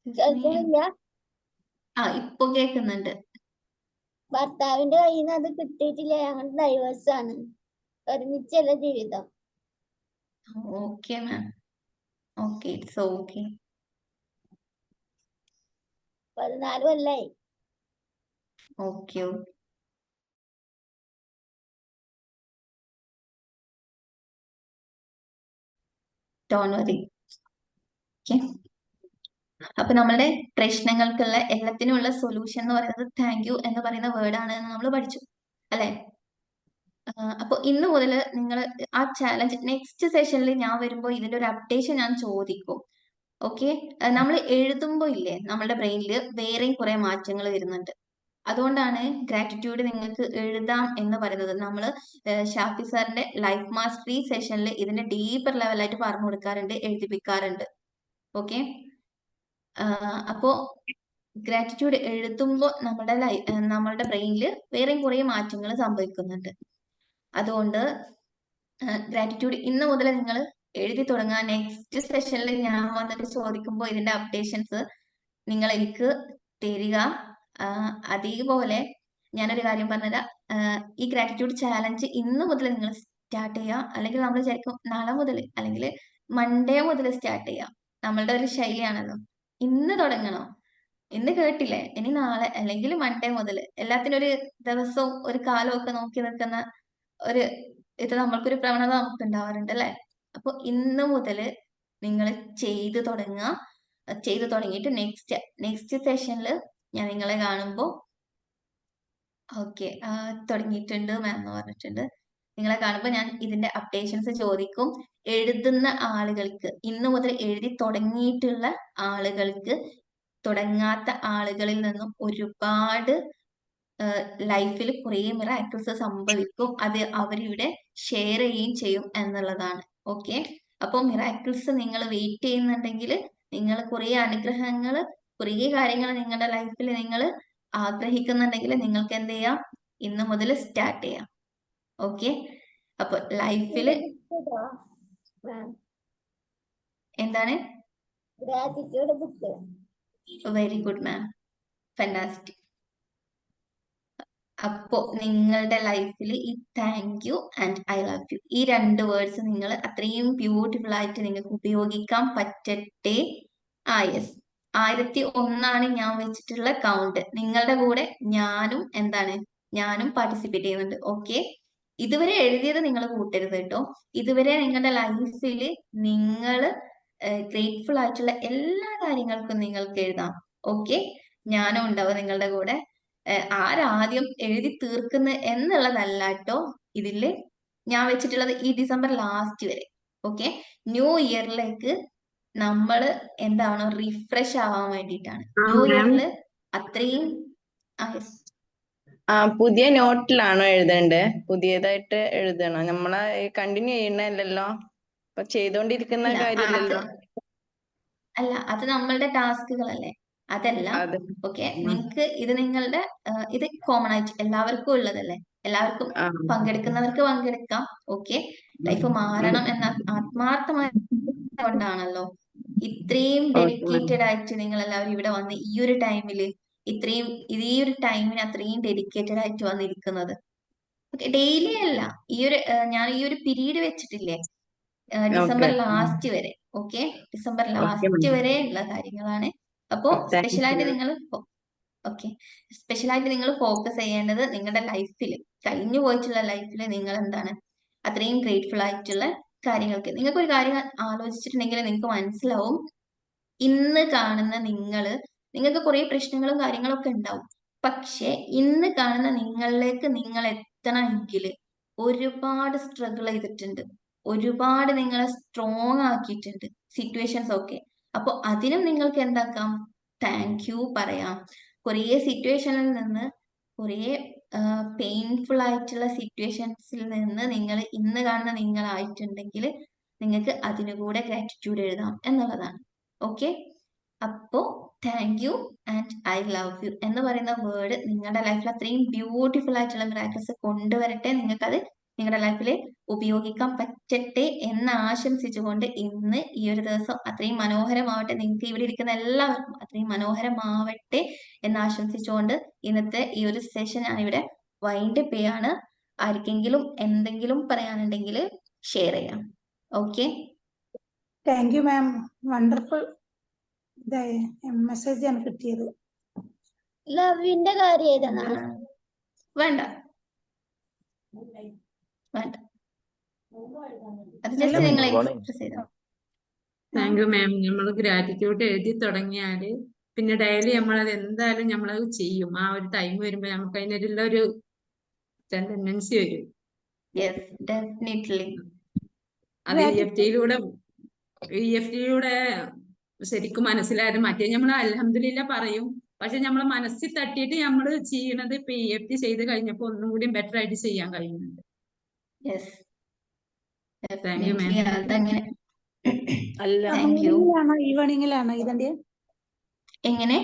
കേൾക്കുന്നില്ല? ഇപ്പൊ കേൾക്കുന്നുണ്ട്. ഭർത്താവിന്റെ കയ്യിൽ നിന്ന് അത് കിട്ടിയിട്ടില്ല. ഞങ്ങൾ ഡൈവേഴ്സ് ആണ്. ഒരുമിച്ചല്ല ജീവിതം. Okay ma'am. Okay, it's okay. 14 കൊല്ലായി. Okay okay. Don't worry. Okay. അപ്പൊ നമ്മളുടെ പ്രശ്നങ്ങൾക്കുള്ള എല്ലാത്തിനുമുള്ള സൊല്യൂഷൻ എന്ന് പറയുന്നത് താങ്ക് യു എന്ന് പറയുന്ന വേർഡാണ് എന്ന് നമ്മൾ പഠിച്ചു അല്ലെ? അപ്പൊ ഇന്ന് മുതൽ നിങ്ങൾ ആ ചാലഞ്ച് നെക്സ്റ്റ് സെഷനിൽ ഞാൻ വരുമ്പോൾ ഇതിന്റെ ഒരു അപ്ഡേഷൻ ഞാൻ ചോദിക്കും. ഓക്കെ. നമ്മൾ എഴുതുമ്പോൾ ഇല്ലേ നമ്മളുടെ ബ്രെയിനിൽ വേറെയും കുറെ മാറ്റങ്ങൾ വരുന്നുണ്ട്. അതുകൊണ്ടാണ് ഗ്രാറ്റിറ്റ്യൂഡ് നിങ്ങൾക്ക് എഴുതാം എന്ന് പറയുന്നത്. നമ്മൾ ഷാഫി സാറിന്റെ ലൈഫ് മാസ്റ്ററി സെഷനിൽ ഇതിന്റെ ഡീപ്പർ ലെവലായിട്ട് പറഞ്ഞു കൊടുക്കാറുണ്ട്, എഴുതിപ്പിക്കാറുണ്ട്. ഓക്കെ. അപ്പോ ഗ്രാറ്റിറ്റ്യൂഡ് എഴുതുമ്പോൾ നമ്മളുടെ ബ്രെയിനിൽ വേറെയും കുറെ മാറ്റങ്ങൾ സംഭവിക്കുന്നുണ്ട്. അതുകൊണ്ട് ഗ്രാറ്റിറ്റ്യൂഡ് ഇന്ന് മുതൽ നിങ്ങൾ എഴുതി തുടങ്ങുക. നെക്സ്റ്റ് സെഷനിൽ ഞാൻ വന്നിട്ട് ചോദിക്കുമ്പോൾ ഇതിന്റെ അപ്ഡേഷൻസ് നിങ്ങൾ എനിക്ക് തരിക. അതേപോലെ ഞാനൊരു കാര്യം പറഞ്ഞുതരാം. ഈ ഗ്രാറ്റിറ്റ്യൂഡ് ചാലഞ്ച് ഇന്ന് മുതൽ നിങ്ങൾ സ്റ്റാർട്ട് ചെയ്യുക. അല്ലെങ്കിൽ നമ്മൾ വിചാരിക്കും നാളെ മുതൽ അല്ലെങ്കിൽ മൺഡേ മുതൽ സ്റ്റാർട്ട് ചെയ്യാം. നമ്മളുടെ ഒരു ശൈലിയാണല്ലോ. ഇന്ന് തുടങ്ങണം. ഇന്ന് കേട്ടില്ലേ, ഇനി നാളെ അല്ലെങ്കിൽ മൺഡേ മുതൽ. എല്ലാത്തിനും ഒരു ദിവസവും ഒരു കാലവും ഒക്കെ നോക്കി നിൽക്കുന്ന ഒരു ഇത് നമ്മൾക്കൊരു പ്രവണത നമുക്ക് ഉണ്ടാവാറുണ്ട് അല്ലെ? അപ്പൊ ഇന്ന് മുതൽ നിങ്ങൾ ചെയ്തു തുടങ്ങുക. ചെയ്തു തുടങ്ങിയിട്ട് നെക്സ്റ്റ് സെഷനിൽ ഞാൻ നിങ്ങളെ കാണുമ്പോൾ ഓക്കെ തുടങ്ങിയിട്ടുണ്ട് മാം എന്ന് പറഞ്ഞിട്ടുണ്ട്. നിങ്ങളെ കാണുമ്പോൾ ഞാൻ ഇതിന്റെ അപ്ഡേഷൻസ് ചോദിക്കും. എഴുതുന്ന ആളുകൾക്ക്, ഇന്നു മുതൽ എഴുതി തുടങ്ങിയിട്ടുള്ള ആളുകൾക്ക് തുടങ്ങാത്ത ആളുകളിൽ നിന്നും ഒരുപാട് ലൈഫിൽ കുറേ മിറാക്കിൾസ് സംഭവിക്കും. അത് അവരിവിടെ ഷെയർ ചെയ്യുകയും ചെയ്യും എന്നുള്ളതാണ്. ഓക്കെ. അപ്പോൾ മിറാക്കിൾസ് നിങ്ങൾ വെയിറ്റ് ചെയ്യുന്നുണ്ടെങ്കിൽ, നിങ്ങൾ കുറേ അനുഗ്രഹങ്ങൾ, കുറേ കാര്യങ്ങൾ നിങ്ങളുടെ ലൈഫിൽ നിങ്ങൾ ആഗ്രഹിക്കുന്നുണ്ടെങ്കിൽ നിങ്ങൾക്ക് എന്ത് ചെയ്യാം, ഇന്ന് മുതൽ സ്റ്റാർട്ട് ചെയ്യാം. ഓക്കെ. അപ്പൊ ലൈഫിൽ എന്താണ്? Gratitude book. വെരി ഗുഡ് മാം, ഫാന്റാസ്റ്റിക്. അപ്പോ നിങ്ങളുടെ ലൈഫിൽ ഈ thank you and I love you ഈ 2 വേർഡ്സ് നിങ്ങൾ അത്രയും ബ്യൂട്ടിഫുൾ ആയിട്ട് നിങ്ങൾക്ക് ഉപയോഗിക്കാൻ പറ്റട്ടെ. യെസ്, 1001 ഞാൻ വെച്ചിട്ടുള്ള കൗണ്ട്. നിങ്ങളുടെ കൂടെ ഞാനും പാർട്ടിസിപ്പേറ്റ് ചെയ്യുന്നുണ്ട്. ഓക്കെ. ഇതുവരെ എഴുതിയത് നിങ്ങൾ കൂട്ടരുത് കേട്ടോ. ഇതുവരെ നിങ്ങളുടെ ലൈഫിൽ നിങ്ങൾ ഗ്രേറ്റ്ഫുൾ ആയിട്ടുള്ള എല്ലാ കാര്യങ്ങൾക്കും നിങ്ങൾക്ക് എഴുതാം. ഓക്കെ. ഞാനും ഉണ്ടാവും നിങ്ങളുടെ കൂടെ. ആരാദ്യം എഴുതി തീർക്കുന്ന എന്നുള്ളതല്ല കേട്ടോ ഇതില് ഞാൻ വെച്ചിട്ടുള്ളത്. ഈ ഡിസംബർ ലാസ്റ്റ് വരെ. ഓക്കെ. ന്യൂ ഇയറിലേക്ക് നമ്മൾ എന്താണോ റിഫ്രഷ് ആവാൻ വേണ്ടിയിട്ടാണ്. ന്യൂ ഇയറിൽ അത്രയും പുതിയ നോട്ടിലാണോ എഴുതണ്ടേ? പുതിയതായിട്ട് എഴുതണോ? നമ്മളെ കണ്ടിന്യൂ ചെയ്യണല്ലോ, ഇപ്പൊ ചെയ്തോണ്ടിരിക്കുന്ന കാര്യമല്ലല്ലോ. അല്ല, അത് നമ്മളുടെ ടാസ്കുകളല്ലേ, അതല്ല. അതെ. ഓക്കെ. നിങ്ങൾക്ക് ഇത് നിങ്ങളുടെ ഇത് കോമൺ ആയിട്ട് എല്ലാവർക്കും ഉള്ളതല്ലേ. എല്ലാവർക്കും പങ്കെടുക്കുന്നവർക്ക് പങ്കെടുക്കാം. ഓക്കെ. ലൈഫ് മാറണം എന്ന ആത്മാർത്ഥമായ കൊണ്ടാണല്ലോ ഇത്രയും ഡെഡിക്കേറ്റഡ് ആയിട്ട് നിങ്ങൾ എല്ലാവരും ഇവിടെ വന്ന് ഈ ഒരു ടൈമില് ഈ ഒരു ടൈമിന് അത്രയും ഡെഡിക്കേറ്റഡ് ആയിട്ട് വന്നിരിക്കുന്നത്. ഓക്കെ. ഡെയിലി അല്ല, ഞാൻ ഈ ഒരു പീരീഡ് വെച്ചിട്ടില്ലേ, ഡിസംബർ ലാസ്റ്റ് വരെ. ഓക്കെ. ഡിസംബർ ലാസ്റ്റ് വരെ ഉള്ള കാര്യങ്ങളാണ്. അപ്പോ സ്പെഷ്യലായിട്ട് നിങ്ങൾ ഫോക്കസ് ചെയ്യേണ്ടത് നിങ്ങളുടെ ലൈഫിൽ, കഴിഞ്ഞു പോയിട്ടുള്ള ലൈഫിൽ നിങ്ങൾ എന്താണ് അത്രയും ഗ്രേറ്റ്ഫുൾ ആയിട്ടുള്ള കാര്യങ്ങൾക്ക്. നിങ്ങൾക്ക് ഒരു കാര്യം ആലോചിച്ചിട്ടുണ്ടെങ്കിൽ നിങ്ങൾക്ക് മനസ്സിലാവും, ഇന്ന് കാണുന്ന നിങ്ങൾക്ക് കുറെ പ്രശ്നങ്ങളും കാര്യങ്ങളൊക്കെ ഉണ്ടാവും. പക്ഷെ ഇന്ന് കാണുന്ന നിങ്ങളിലേക്ക് നിങ്ങൾ എത്തണമെങ്കിൽ ഒരുപാട് സ്ട്രഗിൾ ചെയ്തിട്ടുണ്ട്, ഒരുപാട് നിങ്ങളെ സ്ട്രോങ് ആക്കിയിട്ടുണ്ട് സിറ്റുവേഷൻസ് ഒക്കെ. അപ്പൊ അതിനും നിങ്ങൾക്ക് എന്താക്കാം, താങ്ക് യു പറയാം. കുറേ സിറ്റുവേഷനിൽ നിന്ന്, കുറേ പെയിൻഫുൾ ആയിട്ടുള്ള സിറ്റുവേഷൻസിൽ നിന്ന് നിങ്ങൾ ഇന്ന് കാണുന്ന നിങ്ങളായിട്ടുണ്ടെങ്കിൽ നിങ്ങൾക്ക് അതിനുകൂടെ ഗ്രാറ്റിറ്റ്യൂഡ് എഴുതാം എന്നുള്ളതാണ്. ഓക്കെ. അപ്പോ thank you and I love you എന്ന് പറയുന്ന വേർഡ് നിങ്ങളുടെ ലൈഫിൽ അത്രയും ബ്യൂട്ടിഫുൾ ആയിട്ടുള്ള മിറാക്കിൾസ് കൊണ്ടുവരട്ടെ. നിങ്ങൾക്കത് നിങ്ങളുടെ ലൈഫിൽ ഉപയോഗിക്കാൻ പറ്റട്ടെ എന്ന് ആശംസിച്ചുകൊണ്ട് ഇന്ന് ഈ ഒരു ദിവസം അത്രയും മനോഹരമാവട്ടെ, നിങ്ങൾക്ക് ഇവിടെ ഇരിക്കുന്ന എല്ലാവർക്കും അത്രയും മനോഹരമാവട്ടെ എന്ന് ആശംസിച്ചുകൊണ്ട് ഇന്നത്തെ ഈ ഒരു സെഷൻ ഞാൻ ഇവിടെ വൈൻഡപ്പ് ചെയ്യാണ്. ആർക്കെങ്കിലും എന്തെങ്കിലും പറയാനുണ്ടെങ്കിൽ ഷെയർ ചെയ്യാം. Okay, thank you ma'am, wonderful message ആണ് കിട്ടിയത്. ലവിന്റെ കാര്യം എഴുതണം. വേണ്ട വേണ്ട, അത് അല്ല ജസ്റ്റ് നിങ്ങൾ മോളെ. എക്സ്പ്രസ് ചെയ്താൽ. താങ്ക് യു മാം. നമ്മൾ ഗ്രാറ്റിറ്റ്യൂഡ് എഴുതി തുടങ്ങിയാല് പിന്നെ ഡെയിലി നമ്മളത് എന്തായാലും നമ്മളത് ചെയ്യും. ആ ഒരു ടൈം വരുമ്പോ നമുക്ക് അതിനുള്ള ഒരു ടെൻഡൻസി വരും. Yes, definitely. അത് EFT-യിലൂടെ ശരിക്കും മനസ്സിലായത്. മറ്റേ നമ്മൾ അൽഹംദുലില്ലാ പറയും, പക്ഷെ നമ്മളെ മനസ്സിൽ തട്ടിയിട്ട് നമ്മൾ ചെയ്യണത് ഇപ്പൊ EFT ചെയ്ത് കഴിഞ്ഞപ്പോ ഒന്നും കൂടി ബെറ്റർ ആയിട്ട് ചെയ്യാൻ കഴിയുന്നുണ്ട്. Yes, thank you ma'am. Definitely. അതങ്ങനെ. അല്ല താങ്ക് യു. മോർണിംഗിലാണോ ഈവനിങ്ങിലാണോ ഇതിന്റെ എങ്ങനെ?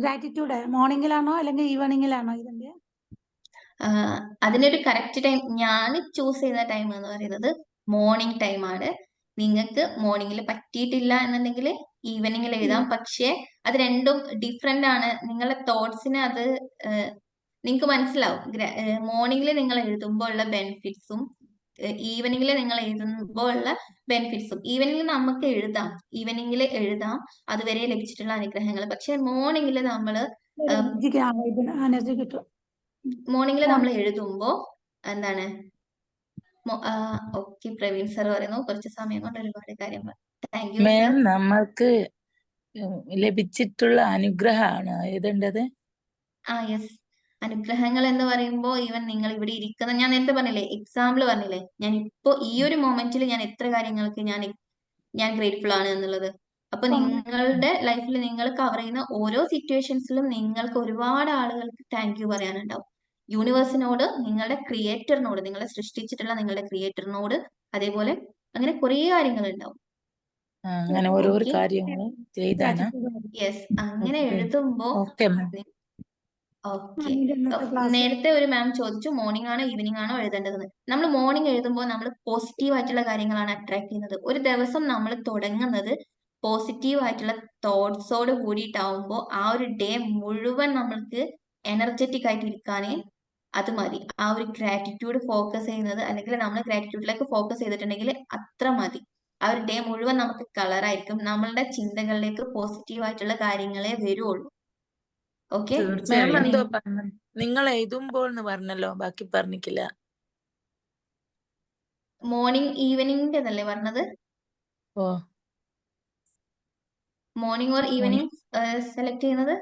ഗ്രാറ്റിറ്റ്യൂഡ് മോർണിംഗിലാണോ അല്ലെങ്കിൽ ഈവനിങ്ങിലാണോ ഇതിന്റെ? അതിനൊരു കറക്റ്റ് ടൈം ഞാൻ ചൂസ് ചെയ്യുന്ന ടൈം എന്ന് പറയുന്നത് മോർണിംഗ് ടൈമാണ്. നിങ്ങൾക്ക് മോർണിംഗിൽ പറ്റിയിട്ടില്ല എന്നുണ്ടെങ്കിൽ ഈവനിങ്ങിൽ എഴുതാം. പക്ഷേ അത് രണ്ടും ഡിഫറെന്റ് ആണ്. നിങ്ങളുടെ തോട്ട്സിന് അത് നിങ്ങൾക്ക് മനസ്സിലാവും. മോർണിംഗിൽ നിങ്ങൾ എഴുതുമ്പോൾ ഉള്ള ബെനിഫിറ്റ്സും ഈവനിങ്ങിൽ നിങ്ങൾ എഴുതുമ്പോൾ ഉള്ള ബെനിഫിറ്റ്സും. ഈവനിങ്ങിൽ എഴുതാം അതുവരെ ലഭിച്ചിട്ടുള്ള അനുഗ്രഹങ്ങൾ. പക്ഷെ മോർണിംഗിൽ നമ്മൾ എനർജി കിട്ടും. മോർണിംഗിൽ നമ്മൾ എഴുതുമ്പോ എന്താണ്, ഓക്കെ, പ്രവീൺ സർ പറയുന്നു കുറച്ച് സമയം കൊണ്ട് ഒരുപാട് കാര്യങ്ങൾ. താങ്ക് യു മാം, നമ്മൾക്ക് ലഭിച്ചിട്ടുള്ള അനുഗ്രഹമാണ് എഴുതേണ്ടത്. യെസ്, അനുഗ്രഹങ്ങൾ എന്ന് പറയുമ്പോൾ ഈവൻ നിങ്ങൾ ഇവിടെ ഇരിക്കുന്ന, ഞാൻ നേരത്തെ പറഞ്ഞില്ലേ, എക്സാമ്പിൾ പറഞ്ഞില്ലേ, ഞാൻ ഇപ്പോ ഈ ഒരു മൊമെന്റിൽ ഞാൻ എത്ര കാര്യങ്ങൾക്ക് ഞാൻ ഗ്രേറ്റ്ഫുൾ ആണ് എന്നുള്ളത്. അപ്പൊ നിങ്ങളുടെ ലൈഫിൽ നിങ്ങൾ കവർ ചെയ്യുന്ന ഓരോ സിറ്റുവേഷൻസിലും നിങ്ങൾക്ക് ഒരുപാട് ആളുകൾക്ക് താങ്ക് യു പറയാനുണ്ടാവും. യൂണിവേഴ്സിനോട്, നിങ്ങളുടെ ക്രിയേറ്ററിനോട്, നിങ്ങളെ സൃഷ്ടിച്ചിട്ടുള്ള നിങ്ങളുടെ ക്രിയേറ്ററിനോട്, അതേപോലെ അങ്ങനെ കുറെ കാര്യങ്ങൾ ഉണ്ടാവും. അങ്ങനെ ഓരോരോ കാര്യങ്ങൾ ചെയ്താനാ? യെസ്, അങ്ങനെ എഴുതുമ്പോ ഓക്കെ മാം. ഓക്കെ. നേരത്തെ ഒരു മാം ചോദിച്ചു മോർണിംഗ് ആണോ ഈവനിങ് ആണോ എഴുതേണ്ടതെന്ന്. നമ്മൾ മോർണിംഗ് എഴുതുമ്പോൾ നമ്മൾ പോസിറ്റീവ് ആയിട്ടുള്ള കാര്യങ്ങളാണ് അട്രാക്ട് ചെയ്യുന്നത്. ഒരു ദിവസം നമ്മൾ തുടങ്ങുന്നത് പോസിറ്റീവ് ആയിട്ടുള്ള തോട്ട്സോട് കൂടിയിട്ടാവുമ്പോൾ ആ ഒരു ഡേ മുഴുവൻ നമ്മൾക്ക് എനർജറ്റിക് ആയിട്ട് ഇരിക്കാനേ അത് മതി. ആ ഒരു ഗ്രാറ്റിറ്റ്യൂഡ് ഫോക്കസ് ചെയ്യുന്നത്, അല്ലെങ്കിൽ നമ്മൾ ഗ്രാറ്റിറ്റ്യൂഡിലേക്ക് ഫോക്കസ് ചെയ്തിട്ടുണ്ടെങ്കിൽ അത്ര മതി. ആ ഒരു ഡേ മുഴുവൻ നമുക്ക് കളറായിരിക്കും. നമ്മളുടെ ചിന്തകളിലേക്ക് പോസിറ്റീവ് ആയിട്ടുള്ള കാര്യങ്ങളെ വരുള്ളൂ. ഓക്കെ, മാം തീർച്ചയായും. എന്തോ പറഞ്ഞു, നിങ്ങൾ എഴുതുമ്പോൾ എന്ന് പറഞ്ഞല്ലോ, ബാക്കി പറഞ്ഞിട്ടില്ല. മോർണിംഗ് ഈവനിങ്ങിൻ്റെതല്ലേ പറഞ്ഞത്? ഓ, മോർണിംഗ് ഓർ ഈവനിങ് സെലക്ട് ചെയ്യുന്നത്.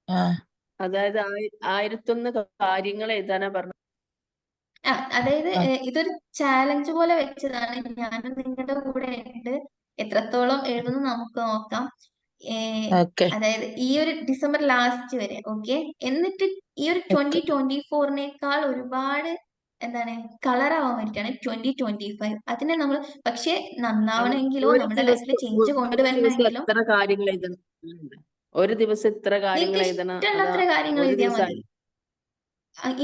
ആ അതായത് 1001 കാര്യങ്ങൾ എഴുതാനാ പറഞ്ഞത്. അതായത് ഇതൊരു ചാലഞ്ച് പോലെ വെച്ചതാണ്. ഞാനും നിങ്ങളുടെ കൂടെ ഉണ്ട്. എത്രത്തോളം എഴുതുന്നു നമുക്ക് നോക്കാം. ഓക്കെ. അതായത് ഈ ഒരു ഡിസംബർ ലാസ്റ്റ് വരെ. ഓക്കെ, എന്നിട്ട് ഈ ഒരു 2024-നേക്കാൾ ഒരുപാട് എന്താണ് കളർ ആവാൻ വേണ്ടിയിട്ടാണ് 2025. അതിനെ നമ്മൾ പക്ഷെ നന്നാവണമെങ്കിലോ ഒരു നമ്മുടെ ലൈഫിൽ ചേഞ്ച് ദിവസം കൊണ്ടുവരണമെങ്കിലോ എത്ര കാര്യങ്ങൾ എഴുതണം? ഒരു ദിവസം ഇത്ര കാര്യങ്ങൾ നിങ്ങൾക്ക് എഴുതണം? ഇഷ്ടമുള്ളത്ര കാര്യങ്ങൾ ഒരു എഴുതിയാൽ ദിവസം മതി.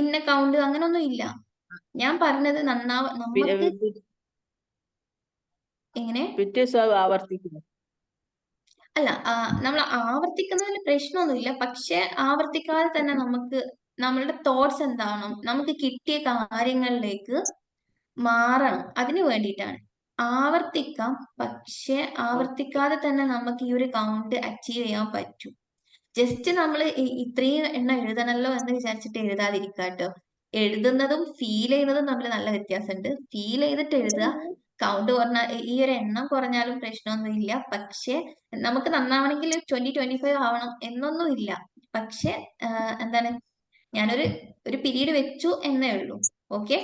ഇന്ന കൗണ്ട് അങ്ങനൊന്നും ഇല്ല. ഞാൻ പറഞ്ഞത് നമുക്ക് എങ്ങനെ പിറ്റേ ദിവസം ആവർത്തിക്കുന്നു. അല്ല, നമ്മൾ ആവർത്തിക്കുന്നതിൽ പ്രശ്നമൊന്നുമില്ല. പക്ഷെ ആവർത്തിക്കാതെ തന്നെ നമുക്ക് നമ്മളുടെ തോട്ട്സ് എന്താണോ, നമുക്ക് കിട്ടിയ കാര്യങ്ങളിലേക്ക് മാറണം. അതിനു വേണ്ടിയിട്ടാണ് ആവർത്തിക്കാം. പക്ഷെ ആവർത്തിക്കാതെ തന്നെ നമുക്ക് ഈ ഒരു കൗണ്ട് അച്ചീവ് ചെയ്യാൻ പറ്റും. ജസ്റ്റ് നമ്മൾ ഇത്രയും എണ്ണം എഴുതണല്ലോ എന്ന് വിചാരിച്ചിട്ട് എഴുതാതിരിക്കാട്ടോ. എഴുതുന്നതും ഫീൽ ചെയ്യുന്നതും തമ്മിൽ നല്ല വ്യത്യാസമുണ്ട്. ഫീൽ ചെയ്തിട്ട് എഴുതുക. കൗണ്ട് കുറഞ്ഞ ഈ ഒരു എണ്ണം കുറഞ്ഞാലും പ്രശ്നമൊന്നുമില്ല. പക്ഷെ നമുക്ക് നന്നാവണമെങ്കിൽ 2025 ആവണം എന്നൊന്നും ഇല്ല. പക്ഷെ എന്താണ്, ഞാനൊരു പീരീഡ് വെച്ചു എന്നേ ഉള്ളൂ. Okay,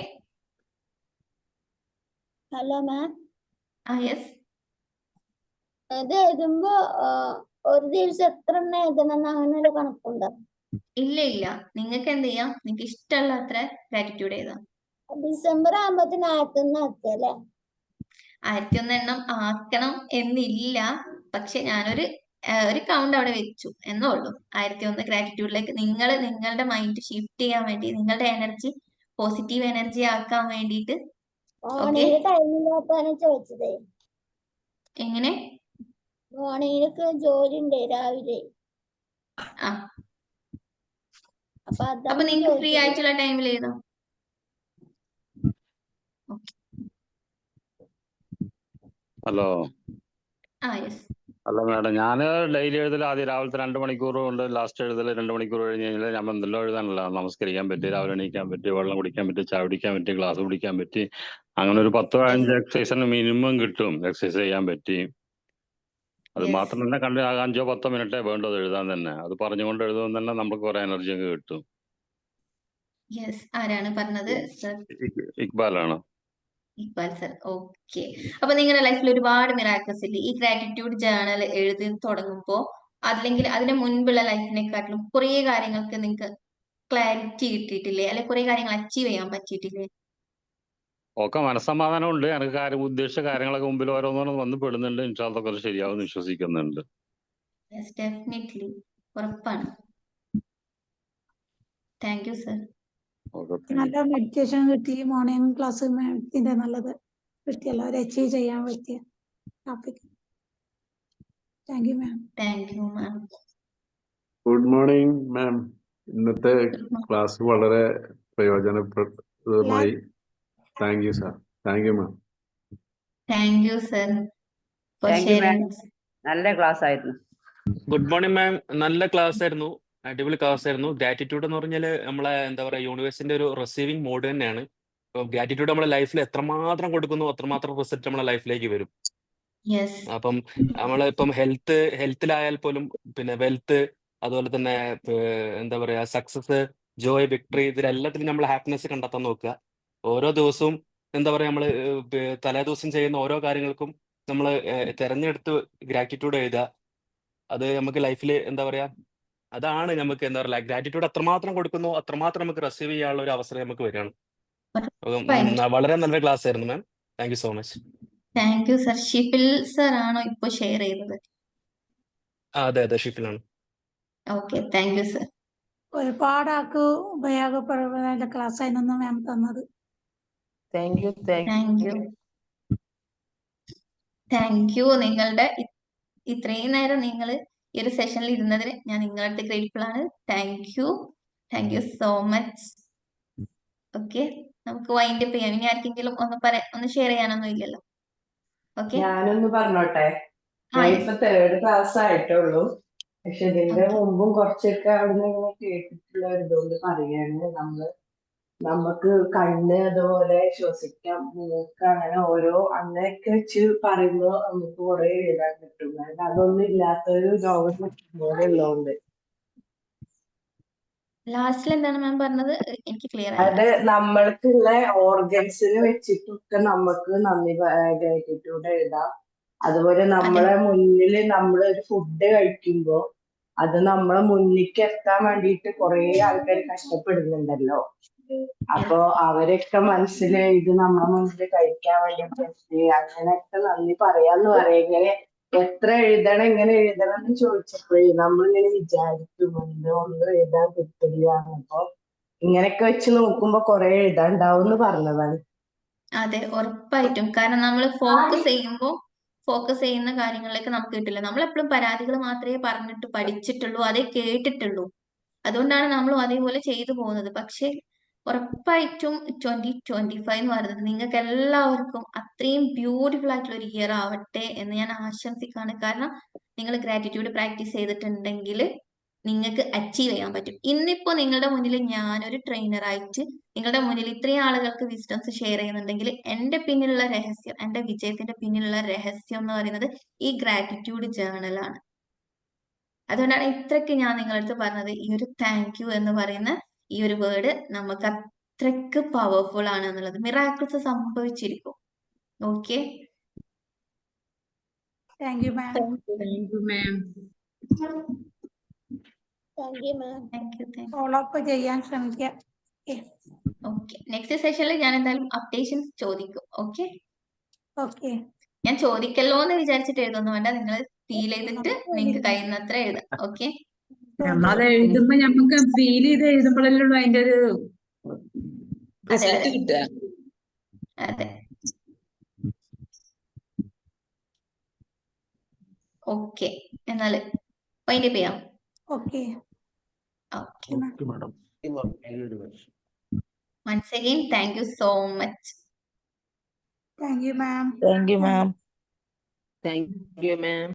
hello ma'am, yes. ഇത് എഴുതുമ്പോ ഒരു ദിവസം എത്ര എണ്ണം എഴുതണം അങ്ങനെ ഒരു കണക്കുണ്ടോ? ഇല്ല, നിങ്ങൾക്ക് എന്ത് ചെയ്യാം, നിങ്ങൾക്ക് ഇഷ്ടമുള്ള അത്ര ഗ്രാറ്റിറ്റ്യൂഡ് എഴുതാം. ഡിസംബർ ആകുമ്പോഴത്തേന് 1001 ആക്കിയല്ലേ? 1001 എണ്ണം ആക്കണം എന്നില്ല. പക്ഷെ ഞാനൊരു കൗണ്ട് അവിടെ വെച്ചു എന്നേ ഉള്ളൂ. 1001 ഗ്രാറ്റിറ്റ്യൂഡിലേക്ക് നിങ്ങളുടെ മൈൻഡ് ഷിഫ്റ്റ് ചെയ്യാൻ വേണ്ടി, നിങ്ങളുടെ എനർജി പോസിറ്റീവ് എനർജി ആക്കാൻ വേണ്ടിയിട്ട്. മോർണിംഗിൽ ടൈമില്ലാത്തതാണ് ചോദിച്ചത്. എങ്ങനെ? മോർണിംഗിലൊക്കെ ജോലി ഉണ്ട് രാവിലെ, ആ അപ്പൊ അപ്പൊ അതാണ് നിങ്ങൾക്ക് ഫ്രീ ചോദിച്ചത്. ആയിട്ടുള്ള ടൈമിൽ എഴുതാം. ഹലോ. യെസ്. അല്ല മാഡം, ഞാൻ ഡെയിലി എഴുതൽ ആദ്യം രാവിലത്തെ 2 മണിക്കൂർ കൊണ്ട് ലാസ്റ്റ് എഴുതൽ 2 മണിക്കൂർ കഴിഞ്ഞ് കഴിഞ്ഞാൽ ഞാൻ എന്തെല്ലാം എഴുതാനല്ല. നമസ്കരിക്കാൻ പറ്റി, രാവിലെ എണീക്കാൻ പറ്റി, വെള്ളം കുടിക്കാൻ പറ്റി, ചായ കുടിക്കാൻ പറ്റി, ഗ്ലാസ് കുടിക്കാൻ പറ്റി, അങ്ങനെ ഒരു 10-15 എക്സസൈസിന് മിനിമം കിട്ടും. എക്സസൈസ് ചെയ്യാൻ പറ്റി. അത് മാത്രം തന്നെ 5-10 മിനിറ്റേ വേണ്ടത് എഴുതാൻ തന്നെ. അത് പറഞ്ഞുകൊണ്ട് എഴുതുമ്പോൾ തന്നെ നമുക്ക് കുറെ എനർജി ഒക്കെ കിട്ടും. യെസ്. ആരാണ് പറഞ്ഞത്? സർ ഇക്ബാലാണ്. ഇക്ബാൽ സർ. ഓക്കെ. അപ്പൊ നിങ്ങളുടെ ലൈഫിൽ ഒരുപാട് മിറാക്കിൾസ് ഇല്ലേ ഈ ഗ്രാറ്റിറ്റ്യൂഡ് ജേർണൽ എഴുതി തുടങ്ങുമ്പോൾ? അല്ലെങ്കിൽ അതിന് മുൻപുള്ള ലൈഫിനെക്കാട്ടിലും കുറെ കാര്യങ്ങൾക്ക് നിങ്ങൾക്ക് ക്ലാരിറ്റി കിട്ടിയിട്ടില്ലേ? അല്ലെ കുറെ കാര്യങ്ങൾ അച്ചീവ് ചെയ്യാൻ പറ്റിയിട്ടില്ലേ? ഒക്കെ മനസ്സമാധാനം ഉണ്ട്. എനിക്ക് ഉദ്ദേശിച്ച കാര്യങ്ങളൊക്കെ മുമ്പിൽ ഓരോന്നോരോന്ന് വന്ന് പെടുന്നുണ്ട്. ഇൻഷാ അല്ലാഹ് കുറച്ച് ശരിയാവും വിശ്വസിക്കുന്നുണ്ട്. Yes, definitely. ഉറപ്പാണ്. Thank you sir. നല്ല മെഡിറ്റേഷൻ കിട്ടി, മോർണിംഗ് ക്ലാസ് മാഡത്തിന്റെ നല്ലത് കിട്ടിയല്ലോ, ഒരു അച്ചീവ് ചെയ്യാൻ പറ്റിയ topic. Thank you ma'am. Thank you ma'am. Good morning ma'am. ഇന്നത്തെ ക്ലാസ് വളരെ പ്രയോജനപ്രദമായി. Thank you sir. Thank you ma'am. Thank you sir for thank you ma'am. Sharing. നല്ല ക്ലാസ് ആയിരുന്നു. Good morning ma'am. നല്ല ക്ലാസ് ആയിരുന്നു, അടിപൊളി ക്ലാസ് ആയിരുന്നു. Gratitude എന്ന് പറഞ്ഞാൽ നമ്മളെ എന്താ പറയുക, യൂണിവേഴ്സിന്റെ ഒരു റിസീവിംഗ് മോഡ് തന്നെയാണ്. അപ്പോൾ ഗ്രാറ്റിറ്റ്യൂഡ് നമ്മളെ ലൈഫിൽ എത്രമാത്രം കൊടുക്കുന്നു അത്രമാത്രം റിസൾട്ട് നമ്മളെ ലൈഫിലേക്ക് വരും. യെസ്. അപ്പം നമ്മളിപ്പം ഹെൽത്തിലായാൽ പോലും, പിന്നെ വെൽത്ത്, അതുപോലെ തന്നെ എന്താ പറയാ, സക്സസ്, ജോയ്, വിക്ടറി, ഇതിലെല്ലാത്തിലും നമ്മൾ ഹാപ്പിനെസ് കണ്ടെത്താൻ നോക്കുക. ഓരോ ദിവസവും എന്താ പറയാ, നമ്മൾ തലേ ദിവസം ചെയ്യുന്ന ഓരോ കാര്യങ്ങൾക്കും നമ്മൾ തെരഞ്ഞെടുത്ത് ഗ്രാറ്റിറ്റ്യൂഡ് എഴുതുക. അത് നമുക്ക് ലൈഫിൽ എന്താ പറയാ, അതാണ് നമുക്ക് എന്താ പറയാ, ഗ്രാറ്റിറ്റ്യൂഡ് എത്രമാത്രം കൊടുക്കുന്നു അത്രമാത്രം നമുക്ക് റിസീവ് ചെയ്യാനുള്ള ഒരു അവസരം നമുക്ക് വരികയാണ്. വളരെ നല്ല ക്ലാസ് ആയിരുന്നു ma'am. Thank you so much. Thank you sir. Shifil sir ആണോ ഇപ്പൊ ഷെയർ ചെയ്തത്? അതെ അതെ, ഷിഫിലാണ്. Okay, thank you sir. ഒരുപാട് ആൾക്ക് ഉപയോഗപ്രദമായ ക്ലാസ് ആയിരുന്നു മാം തന്നത്. Thank you. Thank you. Thank you. നിങ്ങളുടെ ഇത്രയും നേരം നിങ്ങൾ ഈ ഒരു സെഷനിൽ ഇരുന്നതിന് ഞാൻ നിങ്ങളുടെ അടുത്ത് ഗ്രേറ്റ്ഫുൾ ആണ്. Thank you. Thank you so much. Okay, നമുക്ക് വൈൻഡ് അപ്പ് ചെയ്യാം. ഇനി ആർക്കെങ്കിലും ഒന്ന് ഷെയർ ചെയ്യാനൊന്നും ഇല്ലല്ലോ? ഓക്കെ, ഞാനൊന്ന് പറഞ്ഞോട്ടെ. ഞാൻ ഇപ്പൊ 3rd ക്ലാസ് ആയിട്ടുള്ളൂ. പക്ഷെ ഇതിന്റെ മുമ്പും കുറച്ചൊക്കെ അവിടുന്ന് ഇങ്ങനെ കേട്ടിട്ടുള്ള ഇതുകൊണ്ട് പറയാണ്. നമുക്ക് കണ്ണ്, അതുപോലെ ശ്വസിക്കാം, മൂക്ക്, അങ്ങനെ അങ്ങനെയൊക്കെ വെച്ച് പറയുമ്പോ നമുക്ക് കുറെ എഴുതാൻ കിട്ടും. കാരണം അതൊന്നും ഇല്ലാത്തൊരു ലോകം പോലെ ഉള്ളതുകൊണ്ട്. ലാസ്റ്റിൽ എന്താണ് മാം പറഞ്ഞത്? എനിക്ക് ക്ലിയർ ആയില്ല. അത് നമ്മൾക്കുള്ള ഓർഗൻസിന് വെച്ചിട്ടൊക്കെ നമുക്ക് ഗ്രാറ്റിറ്റ്യൂഡ് എഴുതാം. അതുപോലെ നമ്മളെ മുന്നിൽ നമ്മൾ ഒരു ഫുഡ് കഴിക്കുമ്പോ അത് നമ്മളെ മുന്നിലേക്ക് എത്താൻ വേണ്ടിയിട്ട് കുറെ ആൾക്കാർ കഷ്ടപ്പെടുന്നുണ്ടല്ലോ. അപ്പൊ അവരൊക്കെ മനസ്സിൽ ഇത് നമ്മളെ മുന്നിൽ കഴിക്കാൻ വേണ്ടിയിട്ട് അങ്ങനെയൊക്കെ നന്ദി പറയാന്ന് പറയാം. ഇങ്ങനെ എത്ര എഴുതണം, ഇങ്ങനെ എഴുതണം എന്ന് ചോദിച്ചപ്പോഴേ നമ്മളിങ്ങനെ വിചാരിക്കും ഒന്നും എഴുതാൻ കിട്ടില്ല. അപ്പൊ ഇങ്ങനെയൊക്കെ വെച്ച് നോക്കുമ്പോ കുറെ എഴുതാണ്ടാവും എന്ന് പറഞ്ഞതാണ്. അതെ, ഉറപ്പായിട്ടും. കാരണം നമ്മൾ ഫോക്കസ് ചെയ്യുന്ന കാര്യങ്ങളിലേക്ക് നമുക്ക് കിട്ടില്ല. നമ്മൾ എപ്പോഴും പരാതികൾ മാത്രമേ പറഞ്ഞിട്ട് പഠിച്ചിട്ടുള്ളൂ, അതേ കേട്ടിട്ടുള്ളൂ. അതുകൊണ്ടാണ് നമ്മളും അതേപോലെ ചെയ്തു പോകുന്നത്. പക്ഷെ ഉറപ്പായിട്ടും 2025 എന്ന് പറയുന്നത് നിങ്ങൾക്ക് എല്ലാവർക്കും അത്രയും ബ്യൂട്ടിഫുൾ ആയിട്ടുള്ള ഒരു ഇയർ ആവട്ടെ എന്ന് ഞാൻ ആശംസിക്കുകയാണ്. കാരണം നിങ്ങൾ ഗ്രാറ്റിറ്റ്യൂഡ് പ്രാക്ടീസ് ചെയ്തിട്ടുണ്ടെങ്കിൽ നിങ്ങൾക്ക് അച്ചീവ് ചെയ്യാൻ പറ്റും. ഇന്നിപ്പോ നിങ്ങളുടെ മുന്നിൽ ഞാനൊരു ട്രെയിനറായിട്ട് നിങ്ങളുടെ മുന്നിൽ ഇത്രയും ആളുകൾക്ക് വിസ്ഡംസ് ഷെയർ ചെയ്യുന്നുണ്ടെങ്കിൽ എന്റെ പിന്നിലുള്ള രഹസ്യം, എന്റെ വിജയത്തിന്റെ പിന്നിലുള്ള രഹസ്യം എന്ന് പറയുന്നത് ഈ ഗ്രാറ്റിറ്റ്യൂഡ് ജേർണലാണ്. അതുകൊണ്ടാണ് ഇത്രയ്ക്ക് ഞാൻ നിങ്ങളുടെ അടുത്ത് പറഞ്ഞത്. ഈ ഒരു താങ്ക് യു എന്ന് പറയുന്ന ഈ ഒരു വേർഡ് നമുക്ക് അത്രയ്ക്ക് പവർഫുൾ ആണ് എന്നുള്ളത്. മിറാക്കിൾസ് സംഭവിച്ചിരിക്കും. Okay, thank you ma'am. Thank you ma'am. Thank you ma'am. Thank you. Follow up ചെയ്യാൻ ശ്രമിക്കാം. ഓക്കെ, നെക്സ്റ്റ് സെഷനിൽ ഞാൻ എന്തായാലും അപ്ഡേഷൻസ് ചോദിക്കും. Okay, okay. ഞാൻ ചോദിക്കല്ലോ എന്ന് വിചാരിച്ചിട്ട് എഴുതൊന്നും വേണ്ട. നിങ്ങൾ ഫീൽ ചെയ്തിട്ട് നിങ്ങൾക്ക് കഴിയുന്നത്ര എഴുതാം. ഓക്കെ, നമ്മളത് എഴുതുമ്പോ നമുക്ക് ഫീൽ ചെയ്ത് എഴുതുമ്പോഴല്ലേ ഉള്ളൂ അതിന്റെ ഒരു അതെ റിസൾട്ട് അതെ കിട്ടുക. അതെ. ഓക്കെ, എന്നാല് വൈൻഡപ്പ് ചെയ്യാം. Okay okay, okay madam. once again thank you so much. Thank you ma'am. Thank you ma'am. Thank you ma'am.